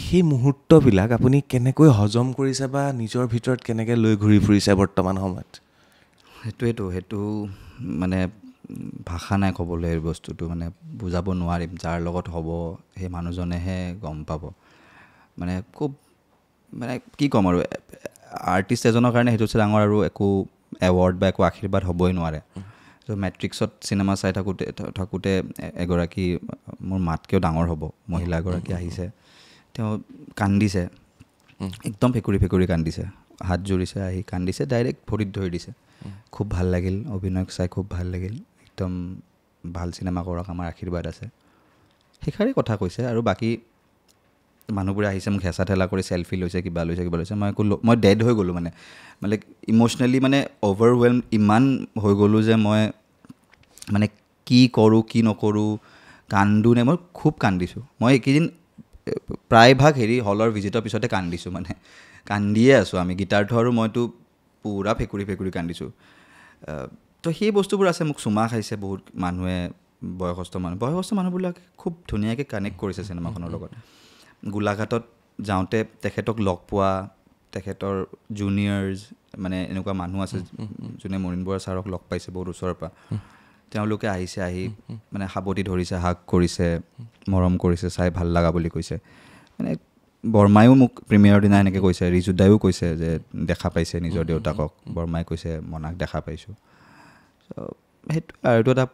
সেই মুহূৰ্তবিলাক আপুনি কেনেকৈ হজম কৰিছে বা নিজৰ ভিতৰত কেনেকৈ লৈ ঘূৰি ফুৰিছে বৰ্তমান সময়ত সেইটো মানে ভাষা নাই ক'বলৈ এই বস্তুটো মানে বুজাব নোৱাৰিম যাৰ লগত হ'ব সেই মানুহজনেহে গম পাব মানে খুব মানে কি ক'ম আৰু আৰ্টিষ্ট এজনৰ কাৰণে সেইটো ডাঙৰ আৰু একো এৱাৰ্ড বা একো আশীৰ্বাদ হ'বই নোৱাৰে ত' মেট্ৰিক্সত চিনেমা চাই থাকোঁতে এগৰাকী মোৰ মাতকৈও ডাঙৰ হ'ব মহিলা এগৰাকী আহিছে তেওঁ কান্দিছে একদম ফেকুৰি কান্দিছে হাত জোৰিছে আহি কান্দিছে ডাইৰেক্ট ভৰিত ধৰি দিছে খুব ভাল লাগিল অভিনয়ক চাই খুব ভাল লাগিল একদম ভাল চিনেমা কৰক আমাৰ আশীৰ্বাদ আছে সেইষাৰেই কথা কৈছে আৰু বাকী মানুহবোৰে আহিছে মোক হেঁচা ঠেলা কৰি চেলফি লৈছে কিবা লৈছে মই ডেড হৈ গ'লোঁ মানে ইম'চনেলি মানে অভাৰৱেলম ইমান হৈ গ'লোঁ যে মই মানে কি কৰোঁ কি নকৰোঁ কান্দো নে মই খুব কান্দিছোঁ মই এইকেইদিন প্ৰায়ভাগ হলৰ ভিজিটৰ পিছতে কান্দিছোঁ মানে কান্দিয়ে আছোঁ আমি গীতাৰ্থ আৰু মইতো পূৰা ফেকুৰি কান্দিছোঁ তো সেই বস্তুবোৰ আছে মোক চুমা খাইছে বহুত মানুহে বয়সস্থ মানুহবিলাকে খুব ধুনীয়াকৈ কানেক্ট কৰিছে চিনেমাখনৰ লগত গোলাঘাটত যাওঁতে তেখেতক লগ পোৱা তেখেতৰ জুনিয়ৰ্ছ মানে এনেকুৱা মানুহ আছে যোনে মুনীন বৰা ছাৰক লগ পাইছে বহুত ওচৰৰ পৰা তেওঁলোকে আহিছে আহি মানে সাৱটি ধৰিছে হাগ কৰিছে মৰম কৰিছে চাই ভাল লগা বুলি কৈছে মানে বৰ্মায়ো মোক প্ৰিমিয়াৰৰ দিনা এনেকৈ কৈছে ৰিজুদায়ো কৈছে যে দেখা পাইছে নিজৰ দেউতাকক বৰ্মাই কৈছে মনাক দেখা পাইছোঁ সেইটো আৰু এইটো এটা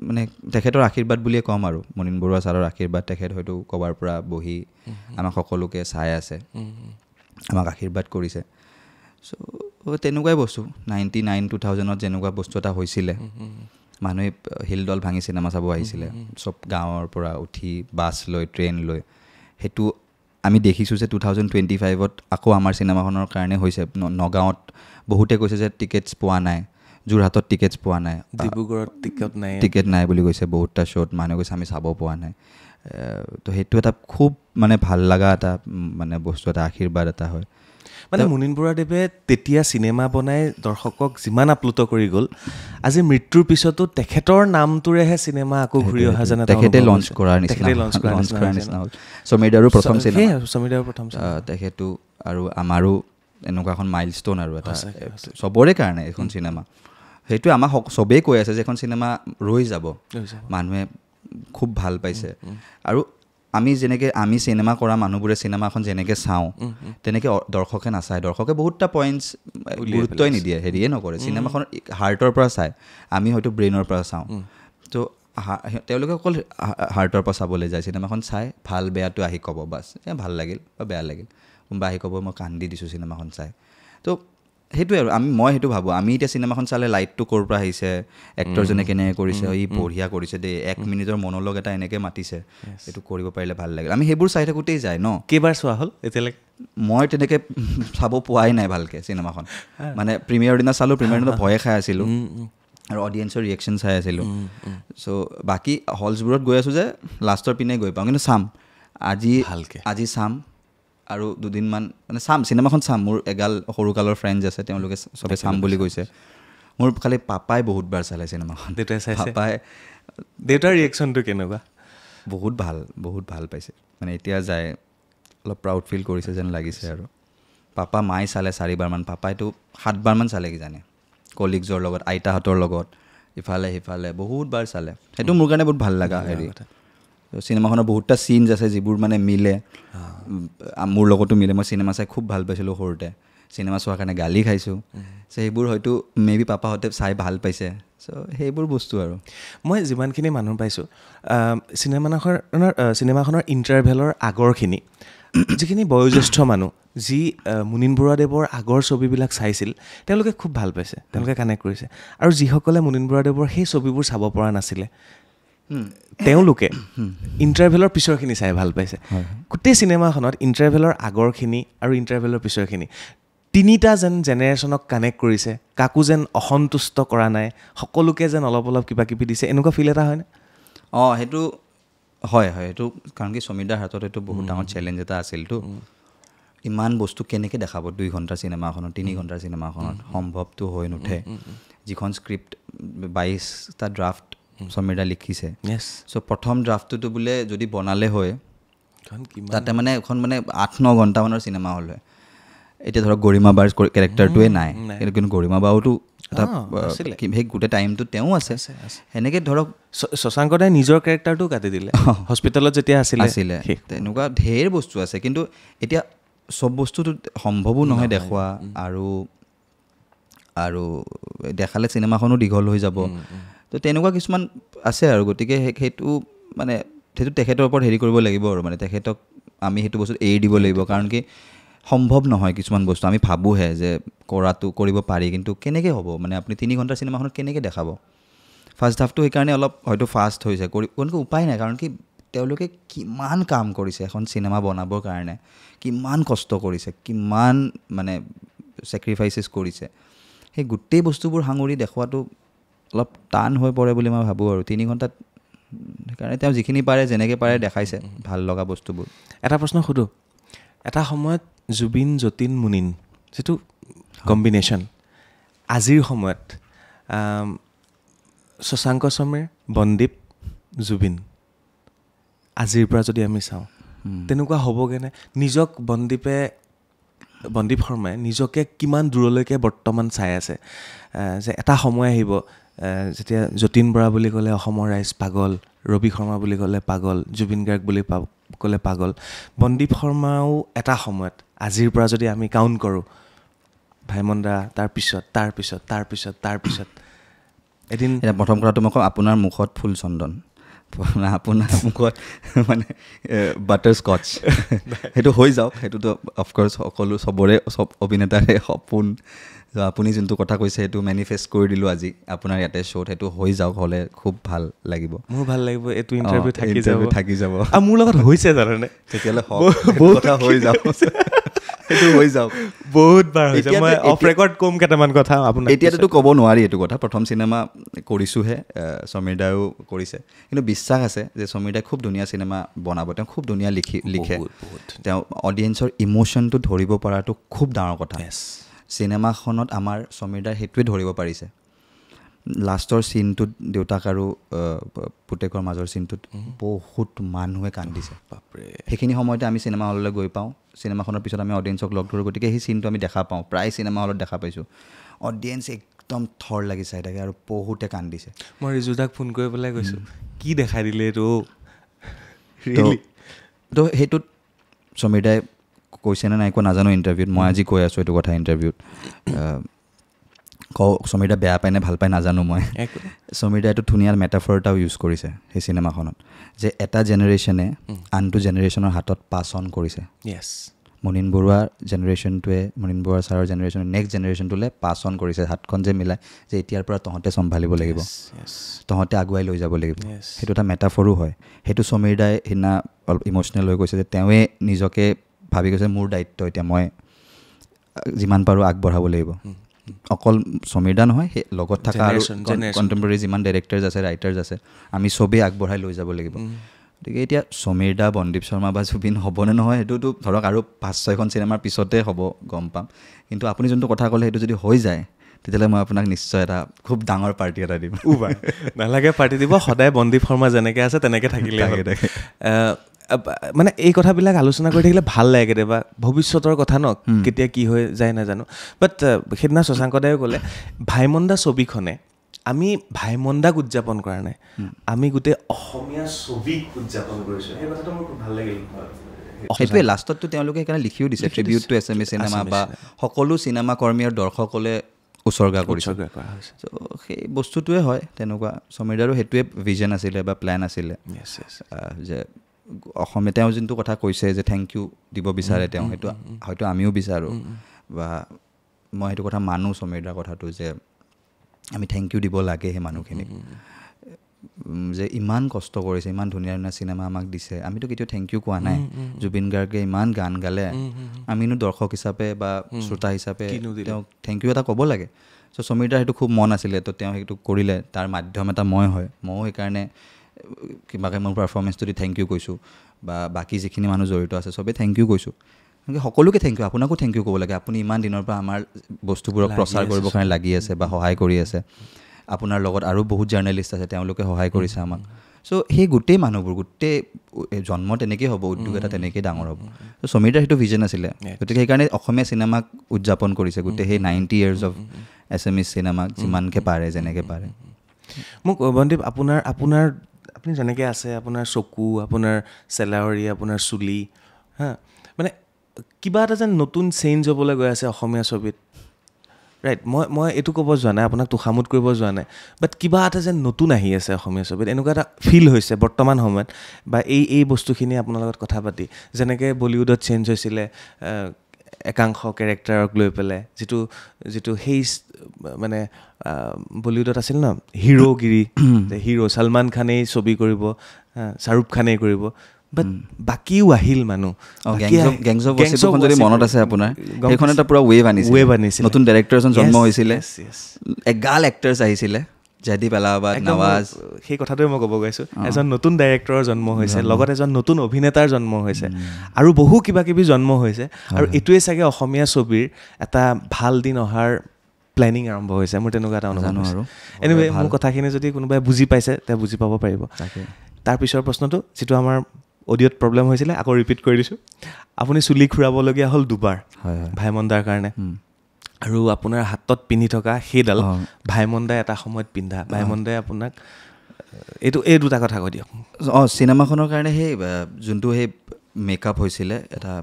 মানে তেখেতৰ আশীৰ্বাদ বুলিয়ে ক'ম আৰু মুনীন বৰুৱা ছাৰৰ আশীৰ্বাদ তেখেত হয়তো ক'বাৰ পৰা বহি আমাক সকলোকে চাই আছে আমাক আশীৰ্বাদ কৰিছে চ' তেনেকুৱাই বস্তু 99-2000ত যেনেকুৱা বস্তু এটা হৈছিলে মানুহে শিলদল ভাঙি চিনেমা চাব আহিছিলে চব গাঁৱৰ পৰা উঠি বাছ লৈ ট্ৰেইন লৈ সেইটো আমি দেখিছোঁ যে 2025ত আকৌ আমাৰ চিনেমাখনৰ কাৰণে হৈছে নগাঁৱত বহুতে কৈছে যে টিকেটছ পোৱা নাই যোৰহাটত টিকেটছ পোৱা নাই ডিব্ৰুগড়ত টিকেট নাই বুলি কৈছে বহুতটা শ্ব'ত মানুহে কৈছে আমি চাব পোৱা নাই তো সেইটো এটা খুব মানে ভাল লগা এটা মানে বস্তু এটা আশীৰ্বাদ এটা হয় মানে মুনীন বৰাদেৱে তেতিয়া চিনেমা বনাই দৰ্শকক যিমান আপ্লুত কৰি গ'ল আজি মৃত্যুৰ পিছতো তেখেতৰ নামটোৰেহে চিনেমা আকৌ ঘূৰি অহা যেন তেখেতে লঞ্চ কৰাৰ নিচিনা হ'ল সমীৰদাৰো প্ৰথম চিনেমা তেখেতো আৰু আমাৰো এনেকুৱা এখন মাইলষ্ট'ন আৰু এটা চবৰে কাৰণে এখন চিনেমা সেইটোৱে আমাক চবেই কৈ আছে যে এখন চিনেমা ৰৈ যাব মানুহে খুব ভাল পাইছে আৰু আমি চিনেমা কৰা মানুহবোৰে চিনেমাখন যেনেকৈ চাওঁ তেনেকৈ দৰ্শকে নাচায় দৰ্শকে বহুতটা পইণ্টছ গুৰুত্বই নিদিয়ে হেৰিয়ে নকৰে চিনেমাখন হাৰ্টৰ পৰা চায় আমি হয়তো ব্ৰেইনৰ পৰা চাওঁ তো তেওঁলোকে অকল হাৰ্টৰ পৰা চাবলৈ যায় চিনেমাখন চাই ভাল বেয়াটো আহি ক'ব বাছ ভাল লাগিল বা বেয়া লাগিল কোনোবা আহি ক'ব মই কান্দি দিছোঁ চিনেমাখন চাই তো সেইটোৱে আৰু মই সেইটো ভাবোঁ আমি এতিয়া চিনেমাখন চালে লাইটটো ক'ৰ পৰা আহিছে এক্টৰজনে কেনেকৈ কৰিছে ই বঢ়িয়া কৰিছে দেই 1 মিনিটৰ মনোলগ এটা এনেকৈ মাতিছে এইটো কৰিব পাৰিলে ভাল লাগিল আমি সেইবোৰ চাই থাকোঁতেই যায় ন কেইবাৰ চোৱা হ'ল এতিয়ালৈকে মই তেনেকৈ চাব পোৱাই নাই ভালকৈ চিনেমাখন মানে প্ৰিমিয়াৰৰ দিনা চালোঁ প্ৰিমিয়াৰৰ দিনা ভয়ে খাই আছিলোঁ আৰু অডিয়েঞ্চৰ ৰিয়েকশ্যন চাই আছিলোঁ চ' বাকী হলছবোৰত গৈ আছোঁ যে লাষ্টৰ পিনে গৈ পাওঁ কিন্তু চাম আজি চাম আৰু দুদিনমান মানে চাম চিনেমাখন চাম মোৰ এগাল সৰুকালৰ ফ্ৰেণ্ডছ আছে তেওঁলোকে চবে চাম বুলি কৈছে মোৰ খালি পাপাই বহুতবাৰ চালে চিনেমাখন পাপাই দেউতাৰ ৰিয়েকশ্যনটো কেনেকুৱা বহুত ভাল পাইছে মানে এতিয়া যায় অলপ প্ৰাউড ফিল কৰিছে যেন লাগিছে আৰু পাপা মায়ে চালে 4বাৰমান পাপাইতো 7বাৰমান চালে কিজানে কলিগছৰ লগত আইতাহঁতৰ লগত ইফালে সিফালে বহুতবাৰ চালে সেইটো মোৰ কাৰণে বহুত ভাল লগা হেৰি চিনেমাখনৰ বহুতটা চিনছ আছে যিবোৰ মানে মিলে মোৰ লগতো মিলে মই চিনেমা চাই খুব ভাল পাইছিলোঁ সৰুতে চিনেমা চোৱাৰ কাৰণে গালি খাইছোঁ চ' সেইবোৰ হয়তো মে বি পাপাহঁতে চাই ভাল পাইছে চ' সেইবোৰ বস্তু আৰু মই যিমানখিনি মানুহ পাইছোঁ চিনেমাখনৰ ইণ্টাৰভেলৰ আগৰখিনি যিখিনি বয়োজ্যেষ্ঠ মানুহ যি মুনীন বৰুৱাদেৱৰ আগৰ ছবিবিলাক চাইছিল তেওঁলোকে খুব ভাল পাইছে তেওঁলোকে কানেক্ট কৰিছে আৰু যিসকলে মুনীন বৰুৱাদেৱৰ সেই ছবিবোৰ চাব পৰা নাছিলে তেওঁলোকে ইণ্টাৰভেলৰ পিছৰখিনি চাই ভাল পাইছে গোটেই চিনেমাখনত ইণ্টাৰভেলৰ আগৰখিনি আৰু ইণ্টাৰভেলৰ পিছৰখিনি তিনিটা যেন জেনেৰেশ্যনক কানেক্ট কৰিছে কাকো যেন অসন্তুষ্ট কৰা নাই সকলোকে যেন অলপ অলপ কিবা কিবি দিছে এনেকুৱা ফিল এটা হয়নে সেইটো হয় সেইটো কাৰণ কি সমীৰদাৰ হাতত এইটো বহুত ডাঙৰ চেলেঞ্জ এটা আছিলতো ইমান বস্তু কেনেকৈ দেখাব 2 ঘণ্টাৰ চিনেমাখনত 3 ঘণ্টাৰ চিনেমাখনত সম্ভৱটো হৈ নুঠে যিখন স্ক্ৰিপ্ট 22টা ড্ৰাফ্ট সমীৰদা লিখিছে চ' প্ৰথম ড্ৰাফ্টটোতো বোলে যদি বনালে হয় তাতে মানে এখন মানে 8-9 ঘণ্টামানৰ চিনেমা হ'ল হয় এতিয়া ধৰক গৰিমা বাৰ কেৰেক্টাৰটোৱে নাই কিন্তু গৰিমা বাওতো সেই গোটেই টাইমটো তেওঁ আছে সেনেকৈ ধৰক শশাংক দাই নিজৰ কেৰেক্টাৰটো কাটি দিলে হস্পিটেলত যেতিয়া আছিলে তেনেকুৱা ঢেৰ বস্তু আছে কিন্তু এতিয়া চব বস্তুটো সম্ভৱো নহয় দেখুওৱা আৰু দেখালে চিনেমাখনো দীঘল হৈ যাব তো তেনেকুৱা কিছুমান আছে আৰু গতিকে সেইটো মানে সেইটো তেখেতৰ ওপৰত হেৰি কৰিব লাগিব আৰু মানে তেখেতক আমি সেইটো বস্তু এৰি দিব লাগিব কাৰণ কি সম্ভৱ নহয় কিছুমান বস্তু আমি ভাবোঁহে যে কৰিব পাৰি কিন্তু কেনেকৈ হ'ব মানে আপুনি 3 ঘণ্টাৰ চিনেমাখনত কেনেকৈ দেখাব ফাৰ্ষ্ট হাফটো সেইকাৰণে অলপ হয়তো ফাষ্ট হৈছে কোনো উপায় নাই কাৰণ কি তেওঁলোকে কিমান কাম কৰিছে এখন চিনেমা বনাবৰ কাৰণে কিমান কষ্ট কৰিছে কিমান মানে ছেক্ৰিফাইচেছ কৰিছে সেই গোটেই বস্তুবোৰ সাঙুৰি দেখুৱাটো অলপ টান হৈ পৰে বুলি মই ভাবোঁ আৰু 3 ঘণ্টাত সেইকাৰণে তেওঁ যিখিনি পাৰে যেনেকৈ পাৰে দেখাইছে ভাল লগা বস্তুবোৰ এটা প্ৰশ্ন সোধোঁ এটা সময়ত জুবিন যতীন মুনীন যিটো কম্বিনেশ্যন আজিৰ সময়ত শশাংক সমীৰ বন্দীপ জুবিন আজিৰ পৰা যদি আমি চাওঁ তেনেকুৱা হ'বগৈনে নিজক বন্দীপ শৰ্মাই নিজকে কিমান দূৰলৈকে বৰ্তমান চাই আছে যে এটা সময় আহিব যেতিয়া যতীন বৰা বুলি ক'লে অসমৰ ৰাইজ পাগল, ৰবি শৰ্মা বুলি ক'লে পাগল, জুবিন গাৰ্গ বুলি ক'লে পাগল, বন্দীপ শৰ্মাও এটা সময়ত আজিৰ পৰা যদি আমি কাউণ্ট কৰোঁ ভাইমন দা তাৰপিছত এদিন প্ৰথম কথাটো মই কওঁ আপোনাৰ মুখত ফুল চন্দন, আপোনাৰ মুখত মানে বাটাৰ স্কচ সেইটো হৈ যাওক, সেইটোতো অফক'ৰ্চ চব অভিনেতাৰে সপোন। আপুনি যোনটো কথা কৈছে সেইটো মেনিফেষ্ট কৰি দিলোঁ আজি আপোনাৰ ইয়াতে শ্ব'ত, সেইটো হৈ যাওক, হ'লে খুব ভাল লাগিব। মোৰ ভাল লাগিব, এইটো ইণ্টাৰভিউ থাকি যাব। আৰু মোৰ লগত হৈছে জানানে, তেতিয়াহ'লে কথা হৈ যাওক, সেইটো হৈ যাওক। বহুত বাৰ হৈছে, মই অফ ৰেকৰ্ড ক'ম কেইটামান কথা আপোনাক। এতিয়াতো ক'ব নোৱাৰি এইটো কথা, প্ৰথম চিনেমা কৰিছোঁহে, সমীৰ দায়ো কৰিছে, কিন্তু বিশ্বাস আছে যে সমীৰ দাই খুব ধুনীয়া চিনেমা বনাব, তেওঁ খুব ধুনীয়া লিখে, তেওঁ অডিয়েঞ্চৰ ইম'শ্যনটো ধৰিব পৰাটো খুব ডাঙৰ কথা। চিনেমাখনত আমাৰ সমীৰ দাই সেইটোৱে ধৰিব পাৰিছে। লাষ্টৰ চিনটোত দেউতাক আৰু পুতেকৰ মাজৰ চিনটোত বহুত মানুহে কান্দিছে, সেইখিনি সময়তে আমি চিনেমা হললৈ গৈ পাওঁ, চিনেমাখনৰ পিছত আমি অডিয়েঞ্চক লগ ধৰোঁ, গতিকে সেই চিনটো আমি দেখা পাওঁ, প্ৰায় চিনেমা হলত দেখা পাইছোঁ। অডিয়েঞ্চ একদম থৰ লাগি চাই থাকে আৰু বহুতে কান্দিছে। মই ৰিজুদাক ফোন কৰি পেলাই কৈছোঁ, কি দেখাই দিলে এইটো। তো সেইটোত সমীৰ দাই কৈছে নে নাই কোৱা নাজানো ইণ্টাৰভিউত, মই আজি কৈ আছোঁ এইটো কথা ইণ্টাৰভিউত। সমীৰ দা বেয়া পায় নে ভাল পায় নাজানো মই। সমীৰ দাই এইটো ধুনীয়া মেটাফৰ এটাও ইউজ কৰিছে সেই চিনেমাখনত, যে এটা জেনেৰেশ্যনে আনটো জেনেৰেশ্যনৰ হাতত পাছ অন কৰিছে। মুনীন বৰুৱা জেনেৰেশ্যনটোৱে, মুনীন বৰুৱা ছাৰৰ জেনেৰেশ্যনে নেক্সট জেনেৰেশ্যনটোলৈ পাছ অন কৰিছে, হাতখন যে মিলাই যে এতিয়াৰ পৰা তহঁতে চম্ভালিব লাগিব, তহঁতে আগুৱাই লৈ যাব লাগিব। সেইটো এটা মেটাফৰো হয়। সেইটো সমীৰ দাই সিদিনা অলপ ইম'চনেল হৈ গৈছে, যে তেওঁৱে নিজকে ভাবি গৈছে মোৰ দায়িত্ব এতিয়া, মই যিমান পাৰোঁ আগবঢ়াব লাগিব। অকল সমীৰ দা নহয়, সেই লগত থকা আৰু কণ্টেম্পৰেৰী যিমান ডাইৰেক্টৰ্ছ আছে, ৰাইটাৰ্ছ আছে, আমি চবেই আগবঢ়াই লৈ যাব লাগিব। গতিকে এতিয়া সমীৰ দা, বন্দীপ শৰ্মা বা জুবিন হ'বনে নহয় সেইটোতো ধৰক আৰু 5-6খন চিনেমাৰ পিছতে হ'ব, গম পাম। কিন্তু আপুনি যোনটো কথা ক'লে সেইটো যদি হৈ যায়, তেতিয়াহ'লে মই আপোনাক নিশ্চয় এটা খুব ডাঙৰ পাৰ্টি এটা দিম। নালাগে পাৰ্টি দিব, সদায় বন্দীপ শৰ্মা যেনেকৈ আছে তেনেকৈ থাকিলে। মানে এই কথাবিলাক আলোচনা কৰি থাকিলে ভাল লাগে কেতিয়াবা, ভৱিষ্যতৰ কথা ন, কেতিয়া কি হৈ যায় নাজানো। বাট সেইদিনা শশাংক দায়ো ক'লে ভাইমন দা ছবিখনে আমি ভাইমন দাক উদযাপন কৰা নাই, আমি গোটেই অসমীয়া ছবিক উদযাপন কৰিছোঁ। সেই কথাটো মোৰ খুব ভাল লাগিল। সেইটোৱে লাষ্টততো তেওঁলোকে সেইকাৰণে লিখিও দিছে, ট্ৰিবিউট টু এছএমই চিনেমা, বা সকলো চিনেমা কৰ্মী আৰু দৰ্শকলে উৎসৰ্গা কৰিছে। ত' সেই বস্তুটোৱে হয় তেনেকুৱা। সমীৰ দাৰো সেইটোৱে ভিজন আছিলে বা প্লেন আছিলে, যে অসমীয়া তেওঁ যোনটো কথা কৈছে যে থেংক ইউ দিব বিচাৰে তেওঁ, সেইটো হয়তো আমিও বিচাৰোঁ, বা মই সেইটো কথা মানো সমীৰ দাৰ কথাটো, যে আমি থেংক ইউ দিব লাগে সেই মানুহখিনিক, যে ইমান কষ্ট কৰিছে, ইমান ধুনীয়া ধুনীয়া চিনেমা আমাক দিছে, আমিতো কেতিয়াও থেংক ইউ কোৱা নাই। জুবিন গাৰ্গে ইমান গান গালে, আমিনো দৰ্শক হিচাপে বা শ্ৰোতা হিচাপে তেওঁক থেংক ইউ এটা ক'ব লাগে। চ' সমীৰ দাৰ সেইটো খুব মন আছিলে, তো তেওঁ সেইটো কৰিলে, তাৰ মাধ্যম এটা ময়ো সেইকাৰণে কিবাকে মোৰ পাৰফৰ্মেঞ্চটো দি থেংক ইউ কৈছোঁ, বা বাকী যিখিনি মানুহ জড়িত আছে চবেই থেংক ইউ কৈছোঁ। সকলোকে থেংক ইউ, আপোনাকো থেংক ইউ ক'ব লাগে, আপুনি ইমান দিনৰ পৰা আমাৰ বস্তুবোৰক প্ৰচাৰ কৰিবৰ কাৰণে লাগি আছে বা সহায় কৰি আছে। আপোনাৰ লগত আৰু বহুত জাৰ্নেলিষ্ট আছে, তেওঁলোকে সহায় কৰিছে আমাক। চ' সেই গোটেই মানুহবোৰ, গোটেই জন্ম তেনেকেই হ'ব, উদ্যোগ এটা তেনেকেই ডাঙৰ হ'ব। ত' সমীৰ দাৰ সেইটো ভিজন আছিলে, গতিকে সেইকাৰণে অসমীয়া চিনেমাক উদযাপন কৰিছে, গোটেই সেই 90 years অফ এছএমই চিনেমাক যিমানকৈ পাৰে, যেনেকৈ পাৰে। মোক বন্দীপ, আপুনি যেনেকৈ আছে, আপোনাৰ চকু, আপোনাৰ চেলাউৰি, আপোনাৰ চুলি, হা, মানে কিবা এটা যেন নতুন চেঞ্জ হ'বলৈ গৈ আছে অসমীয়া ছবিত, ৰাইট? মই এইটো ক'ব যোৱা নাই, আপোনাক তোষামোদ কৰিব যোৱা নাই, বাট কিবা এটা যেন নতুন আহি আছে অসমীয়া ছবিত, এনেকুৱা এটা ফিল হৈছে বৰ্তমান সময়ত, বা এই বস্তুখিনি আপোনাৰ লগত কথা পাতি, যেনেকৈ বলিউডত চেঞ্জ হৈছিলে একাংশ কেৰেক্টাৰক লৈ পেলাই, যিটো সেই মানে বলিউডত আছিল ন হিৰোগিৰি, হিৰো ছলমান খানেই ছবি কৰিব, শ্বাহৰুখ খানেই কৰিব, বাট বাকীও আহিল মানুহ। গেংছ অফ ৱাচিপুৰখন যদি মনত আছে আপোনাৰ, সেইখন এটা পুৰা ৱেভ আনিছিলে, নতুন ডাইৰেক্টৰ এজন জন্ম হৈছিলে, এগাল এক্টাৰ্ছ আহিছিলে, জয়দীপ এলাহাবাদ, নৱাজ। সেই কথাটোৱে মই ক'ব গৈছোঁ, এজন নতুন ডাইৰেক্টৰৰ জন্ম হৈছে, লগত এজন নতুন অভিনেতাৰ জন্ম হৈছে, আৰু বহু কিবা কিবি জন্ম হৈছে, আৰু এইটোৱে চাগে অসমীয়া ছবিৰ এটা ভাল দিন অহাৰ প্লেনিং আৰম্ভ হৈছে, মোৰ তেনেকুৱা এটা অনুভৱ। আৰু এনিৱে মোৰ কথাখিনি যদি কোনোবাই বুজি পাইছে, তেওঁ বুজি পাব পাৰিব। তাৰ পিছৰ প্ৰশ্নটো যিটো আমাৰ অডিঅ'ত প্ৰব্লেম হৈছিলে আকৌ ৰিপিট কৰি দিছোঁ আপুনি চুলি খুৰাবলগীয়া হ'ল দুবাৰ ভাইমন্দাৰ কাৰণে আৰু আপোনাৰ হাতত পিন্ধি থকা সেইডাল ভাইমন্দাই এটা সময়ত পিন্ধা ভাইমন্দাই আপোনাক এই দুটা কথা কৈ দিয়ক চিনেমাখনৰ কাৰণে সেই যোনটো সেই মেকআপ হৈছিলে এটা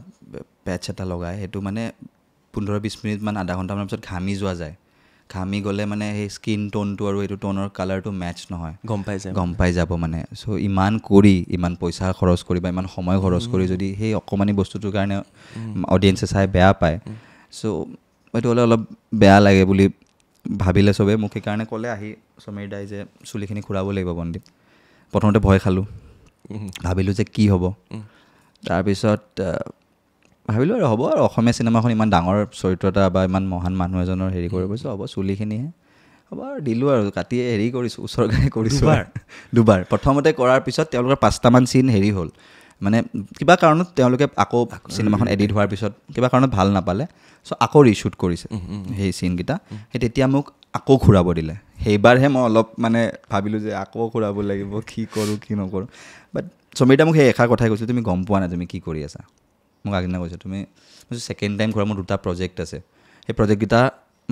পেচ এটা লগাই সেইটো মানে 15-20 মিনিটমান আধা ঘণ্টামানৰ পিছত ঘামি যোৱা যায় ঘামি গ'লে মানে সেই স্কিন টোনটো আৰু এইটো টোনৰ কালাৰটো মেটচ নহয় গম পাই যাব মানে চ' ইমান পইচা খৰচ কৰি বা ইমান সময় খৰচ কৰি যদি সেই অকণমানি বস্তুটোৰ কাৰণে অডিয়েঞ্চে চাই বেয়া পায় চ' এইটো হ'লে অলপ বেয়া লাগে বুলি ভাবিলে চবেই মোক সেইকাৰণে ক'লে আহি সমীৰ দাই যে চুলিখিনি খুৰাব লাগিব বন্দীপ প্ৰথমতে ভয় খালোঁ ভাবিলোঁ যে কি হ'ব তাৰপিছত ভাবিলোঁ আৰু হ'ব আৰু অসমীয়া চিনেমাখন ইমান ডাঙৰ চৰিত্ৰ এটা বা ইমান মহান মানুহ এজনৰ হেৰি কৰিব পাৰিছোঁ হ'ব চুলিখিনিহে হ'ব আৰু দিলোঁ আৰু কাটি হেৰি কৰিছোঁ উচৰ্গাই কৰিছোঁ দুবাৰ প্ৰথমতে কৰাৰ পিছত তেওঁলোকৰ 5টামান চিন হেৰি হ'ল মানে কিবা কাৰণত তেওঁলোকে আকৌ চিনেমাখন এডিট হোৱাৰ পিছত কিবা কাৰণত ভাল নাপালে চ' আকৌ ৰিশ্বুট কৰিছে সেই চিনকেইটা সেই তেতিয়া মোক আকৌ ঘূৰাব দিলে সেইবাৰহে মই অলপ মানে ভাবিলোঁ যে আকৌ ঘূৰাব লাগিব কি কৰোঁ কি নকৰোঁ বাট সমীৰ দা মোক সেই এষাৰ কথাই কৈছোঁ তুমি গম পোৱা নাই তুমি কি কৰি আছা মোক আগদিনা কৈছে তুমি ছেকেণ্ড টাইম ঘূৰা মোৰ 2টা প্ৰজেক্ট আছে সেই প্ৰজেক্টকেইটা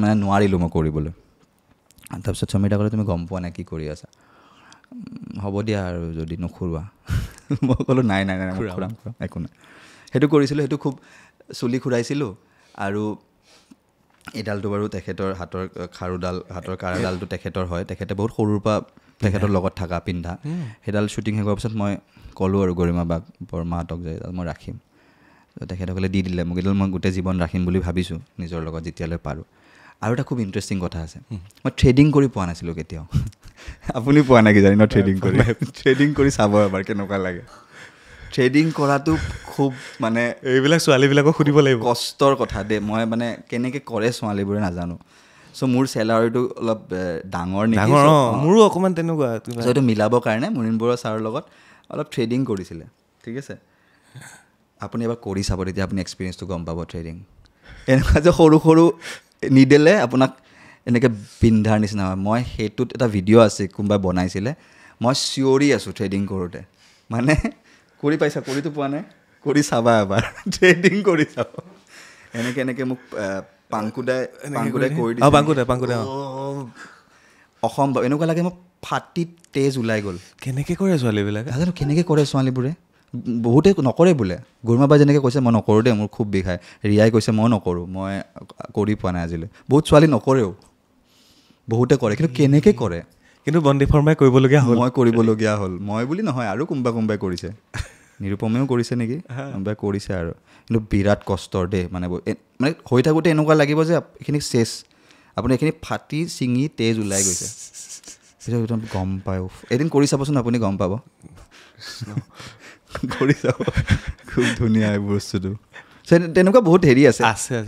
মানে নোৱাৰিলোঁ মই কৰিবলৈ তাৰপিছত সমীৰ দা ক'লে তুমি গম পোৱা নাই কি কৰি আছা হ'ব দিয়া আৰু যদি নুখুৰোৱা মই ক'লোঁ নাই খুৰাম একো নাই সেইটো কৰিছিলোঁ সেইটো খুব চুলি খুৰাইছিলোঁ আৰু এইডালটো বাৰু তেখেতৰ হাতৰ কাৰাডালটো তেখেতৰ হয় তেখেতে বহুত সৰুৰ পৰা তেখেতৰ লগত থকা পিন্ধা সেইডাল শ্বুটিং শেষ হোৱাৰ পিছত মই ক'লোঁ আৰু গৰিমা বাক বৰমাহঁতক যে মই ৰাখিম তেখেতসকলে দি দিলে মোক এইডাল মই গোটেই জীৱন ৰাখিম বুলি ভাবিছোঁ নিজৰ লগত যেতিয়ালৈ পাৰোঁ আৰু এটা খুব ইণ্টাৰেষ্টিং কথা আছে মই থ্ৰেডিং কৰি পোৱা নাছিলোঁ কেতিয়াও আপুনি পোৱা নাই কিজানি ন থ্ৰেডিং কৰি চাব এবাৰ কেনেকুৱা লাগে থ্ৰেডিং কৰাটো খুব মানে এইবিলাক ছোৱালীবিলাকক সুধিব লাগিব কষ্টৰ কথা দেই মই মানে কেনেকৈ কৰে ছোৱালীবোৰে নাজানো চ' মোৰ চেলাৰীটো অলপ ডাঙৰ মোৰো অকণমান তেনেকুৱা এইটো মিলাবৰ কাৰণে মুনীন বৰুৱা ছাৰৰ লগত অলপ থ্ৰেডিং কৰিছিলে ঠিক আছে আপুনি এবাৰ কৰি চাব তেতিয়া আপুনি এক্সপিৰিয়েঞ্চটো গম পাব থ্ৰেডিং এনেকুৱা যে সৰু নিডেলে আপোনাক এনেকৈ পিন্ধাৰ নিচিনা হয় মই সেইটোত এটা ভিডিঅ' আছে কোনোবাই বনাইছিলে মই চিঞৰি আছোঁ থ্ৰেডিং কৰোঁতে মানে কৰি পাইছা কৰিতো পোৱা নাই কৰি চাবা এবাৰ থ্ৰেডিং কৰি চাব এনেকৈ মোক পাংকুদাই কৰি দিছে অসম্ভৱ এনেকুৱা লাগে মোক ফাটি তেজ ওলাই গ'ল কেনেকৈ কৰে ছোৱালীবিলাকে নাজানো কেনেকৈ কৰে ছোৱালীবোৰে বহুতে নকৰে বোলে গুৰমাবাই যেনেকৈ কৈছে মই নকৰোঁ দেই মোৰ খুব বিষায় ৰিয়াই কৈছে মই নকৰোঁ মই কৰি পোৱা নাই আজিলৈ বহুত ছোৱালী নকৰেও বহুতে কৰে কিন্তু কেনেকৈ কৰে কিন্তু বন্দীপ শৰ্মাই কৰিবলগীয়া হ'ল মই কৰিবলগীয়া হ'ল মই বুলি নহয় আৰু কোনোবাই কৰিছে নিৰুপমেও কৰিছে নেকি কোনোবাই কৰিছে আৰু কিন্তু বিৰাট কষ্টৰ দেই মানে হৈ থাকোঁতে এনেকুৱা লাগিব যে এইখিনি চেচ আপুনি এইখিনি ফাটি ছিঙি তেজ ওলাই গৈছে পিছত একদম গম পায় এদিন কৰি চাবচোন আপুনি গম পাব কৰি চাব খুব ধুনীয়া এই বস্তুটো তেনেকুৱা বহুত হেৰি আছে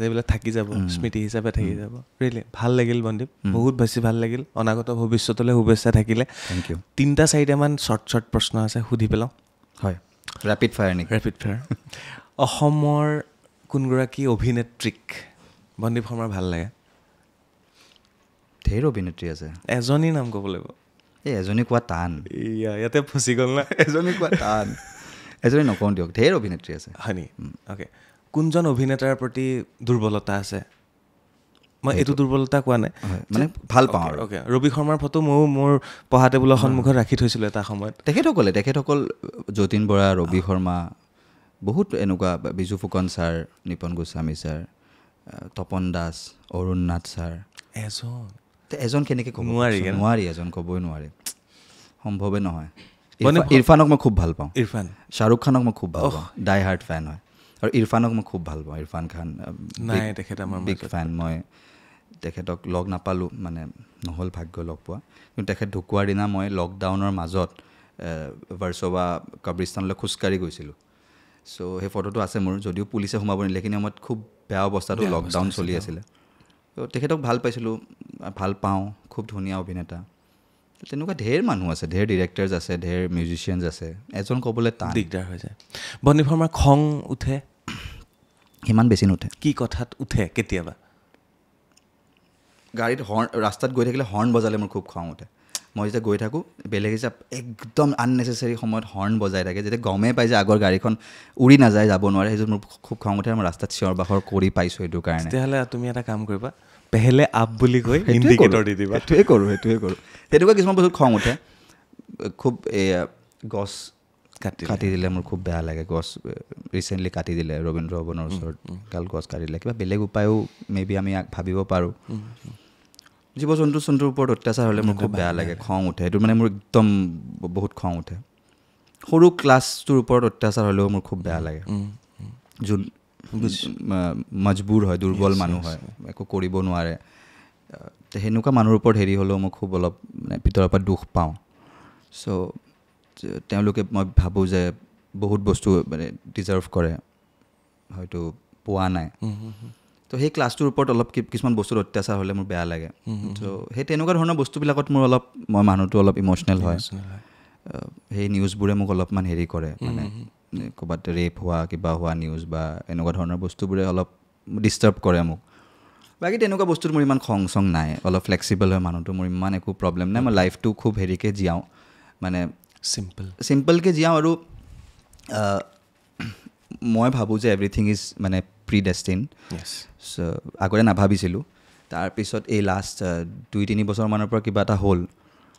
এইবিলাক থাকি যাব স্মৃতি হিচাপে থাকি যাব ৰিয়েলি ভাল লাগিল বন্দীপ বহুত বেছি ভাল লাগিল অনাগত ভৱিষ্যতলৈ শুভেচ্ছা থাকিলে থেংক ইউ 3-4টামান শ্বৰ্ট প্ৰশ্ন আছে সুধি পেলাওঁ হয় ৰেপিড ফায়াৰ নেকি ৰেপিড ফায়াৰ অসমৰ কোনগৰাকী অভিনেত্ৰীক বন্দীপ শৰ্মাৰ ভাল লাগে ঢেৰ অভিনেত্ৰী আছে এজনী নাম ক'ব লাগিব এই এজনী কোৱা টান ইয়াতে ফচি গ'ল না এজনী কোৱা টান এজনী নকওঁ দিয়ক ঢেৰ অভিনেত্ৰী আছে হয় নি অ'কে কোনজন অভিনেতাৰ প্ৰতি দুৰ্বলতা আছে মই এইটো দুৰ্বলতা কোৱা নাই মানে ভাল পাওঁ আৰু অ'কে ৰবি শৰ্মাৰ ফটো ময়ো মোৰ পঢ়া টেবুলৰ সন্মুখত ৰাখি থৈছিলোঁ এটা সময়ত তেখেতসকল যতীন বৰা ৰবি শৰ্মা বহুত এনেকুৱা Biju Phukan sir Nipon Goswami sir Tapan Das Arun Nath sir এজন কেনেকৈ ক'ব নোৱাৰি এজন ক'বই নোৱাৰি সম্ভৱে নহয় ইৰফানক মই খুব ভাল পাওঁ শ্বাহৰুখ খানক মই খুব ভাল পাওঁ ডাই হাৰ্ট ফেন হয় আৰু ইৰফানক মই খুব ভাল পাওঁ ইৰফান খান তেখেত আমাৰ বিগ ফেন মই তেখেতক লগ নাপালোঁ মানে নহ'ল ভাগ্য লগ পোৱা কিন্তু তেখেত ঢুকোৱাৰ দিনা মই লকডাউনৰ মাজত ভাৰ্চোৱা কব্ৰিস্তানলৈ খোজকাঢ়ি গৈছিলোঁ চ' সেই ফটোটো আছে মোৰ যদিও পুলিচে সোমাব নিদিলে সেইখিনি সময়ত খুব বেয়া অৱস্থাটো লকডাউন চলি আছিলে ত' তেখেতক ভাল পাইছিলোঁ ভাল পাওঁ খুব ধুনীয়া অভিনেতা তেনেকুৱা ঢেৰ মানুহ আছে ঢেৰ ডিৰেক্টৰ্ছ আছে ঢেৰ মিউজিচিয়ানছ আছে এজন ক'বলৈ টান দিগদাৰ হৈ যায় বন্দীপ শৰ্মাৰ খং উঠে সিমান বেছি নুঠে কি কথাত উঠে কেতিয়াবা গাড়ীত ৰাস্তাত গৈ থাকিলে হৰ্ণ বজালে মোৰ খুব খং উঠে মই যেতিয়া গৈ থাকোঁ বেলেগ হিচাপ একদম আননেচেচাৰী সময়ত হৰ্ণ বজাই থাকে, যেতিয়া গমেই পাই যে আগৰ গাড়ীখন উৰি নাযায়, যাব নোৱাৰে, সেইযোৰ মোৰ খুব খং উঠে। মই ৰাস্তাত চিঞৰ বাখৰ কৰি পাইছোঁ সেইটো কাৰণে। তেতিয়াহ'লে তুমি এটা কাম কৰিবা, পেহেলে আপ বুলি কৈ ইণ্ডিকেটৰ দি দিবা। সেইটোৱে কৰোঁ। তেনেকুৱা কিছুমান বস্তুত খং উঠে। খুব গছ কাটি দিলে মোৰ খুব বেয়া লাগে। গছ ৰিচেণ্টলি কাটি দিলে ৰবীন্দ্ৰ ভৱনৰ ওচৰত কাল গছ কাটি দিলে। কিবা বেলেগ উপায়ো মেবি আমি ভাবিব পাৰোঁ। জীৱ জন্তুৰ ওপৰত অত্যাচাৰ হ'লে মোৰ খুব বেয়া লাগে, খং উঠে। সেইটো মানে মোৰ একদম বহুত খং উঠে। সৰু ক্লাছটোৰ ওপৰত অত্যাচাৰ হ'লেও মোৰ খুব বেয়া লাগে। যোন মজবুৰ হয়, দুৰ্বল মানুহ হয়, একো কৰিব নোৱাৰে, সেনেকুৱা মানুহৰ ওপৰত হেৰি হ'লেও মই খুব অলপ মানে ভিতৰৰ পৰা দুখ পাওঁ। চ' তেওঁলোকে মই ভাবোঁ যে বহুত বস্তু মানে ডিজাৰ্ভ কৰে, হয়তো পোৱা নাই। তো সেই ক্লাছটোৰ ওপৰত অলপ কিছুমান বস্তুৰ অত্যাচাৰ হ'লে মোৰ বেয়া লাগে। চ' সেই তেনেকুৱা ধৰণৰ বস্তুবিলাকত মোৰ অলপ মই মানুহটো অলপ ইম'চনেল হয়। সেই নিউজবোৰে মোক অলপমান হেৰি কৰে, মানে ক'ৰবাত ৰেপ হোৱা কিবা হোৱা নিউজ বা এনেকুৱা ধৰণৰ বস্তুবোৰে অলপ ডিষ্টাৰ্ব কৰে মোক। বাকী তেনেকুৱা বস্তুত মোৰ ইমান খং চং নাই, অলপ ফ্লেক্সিবল হয় মানুহটো, মোৰ ইমান একো প্ৰব্লেম নাই। মই লাইফটো খুব হেৰিকৈ জীয়াওঁ, মানে চিম্পলকৈ জীয়াওঁ। আৰু মই ভাবোঁ যে এভৰিথিং ইজ মানে প্ৰি ডেষ্টিন। আগতে নাভাবিছিলোঁ, তাৰপিছত এই লাষ্ট 2-3 বছৰমানৰ পৰা কিবা এটা হ'ল।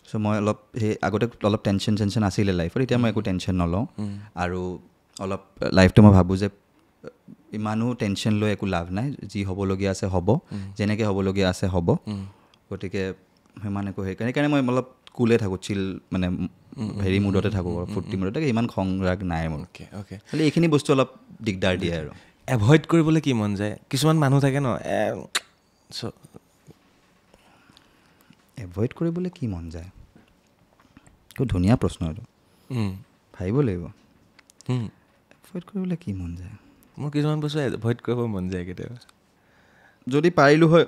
চ' মই অলপ সেই আগতে অলপ টেনশ্যন আছিলে লাইফত, এতিয়া মই একো টেনশ্যন নলওঁ। আৰু অলপ লাইফটো মই ভাবোঁ যে ইমানো টেনশ্যন লৈ একো লাভ নাই, যি হ'বলগীয়া আছে হ'ব, যেনেকৈ হ'বলগীয়া আছে হ'ব। গতিকে সিমান একো সেইকাৰণে মই অলপ কুলে থাকোঁ, চিল মানে হেৰি মুডতে থাকোঁ, ফূৰ্তি মুডতে, ইমান খং ৰাগ নাই মোৰ। খালি এইখিনি বস্তু অলপ দিগদাৰ দিয়ে আৰু। এভইড কৰিবলৈ কি মন যায়? কিছুমান মানুহ থাকে ন, এভইড কৰিবলৈ কি মন যায়? খুব ধুনীয়া প্ৰশ্ন এইটো, ভাবিব লাগিব। এভইড কৰিবলৈ কি মন যায়? মোৰ কিছুমান বস্তু এভইড কৰিব মন যায় কেতিয়াবা। যদি পাৰিলোঁ হয়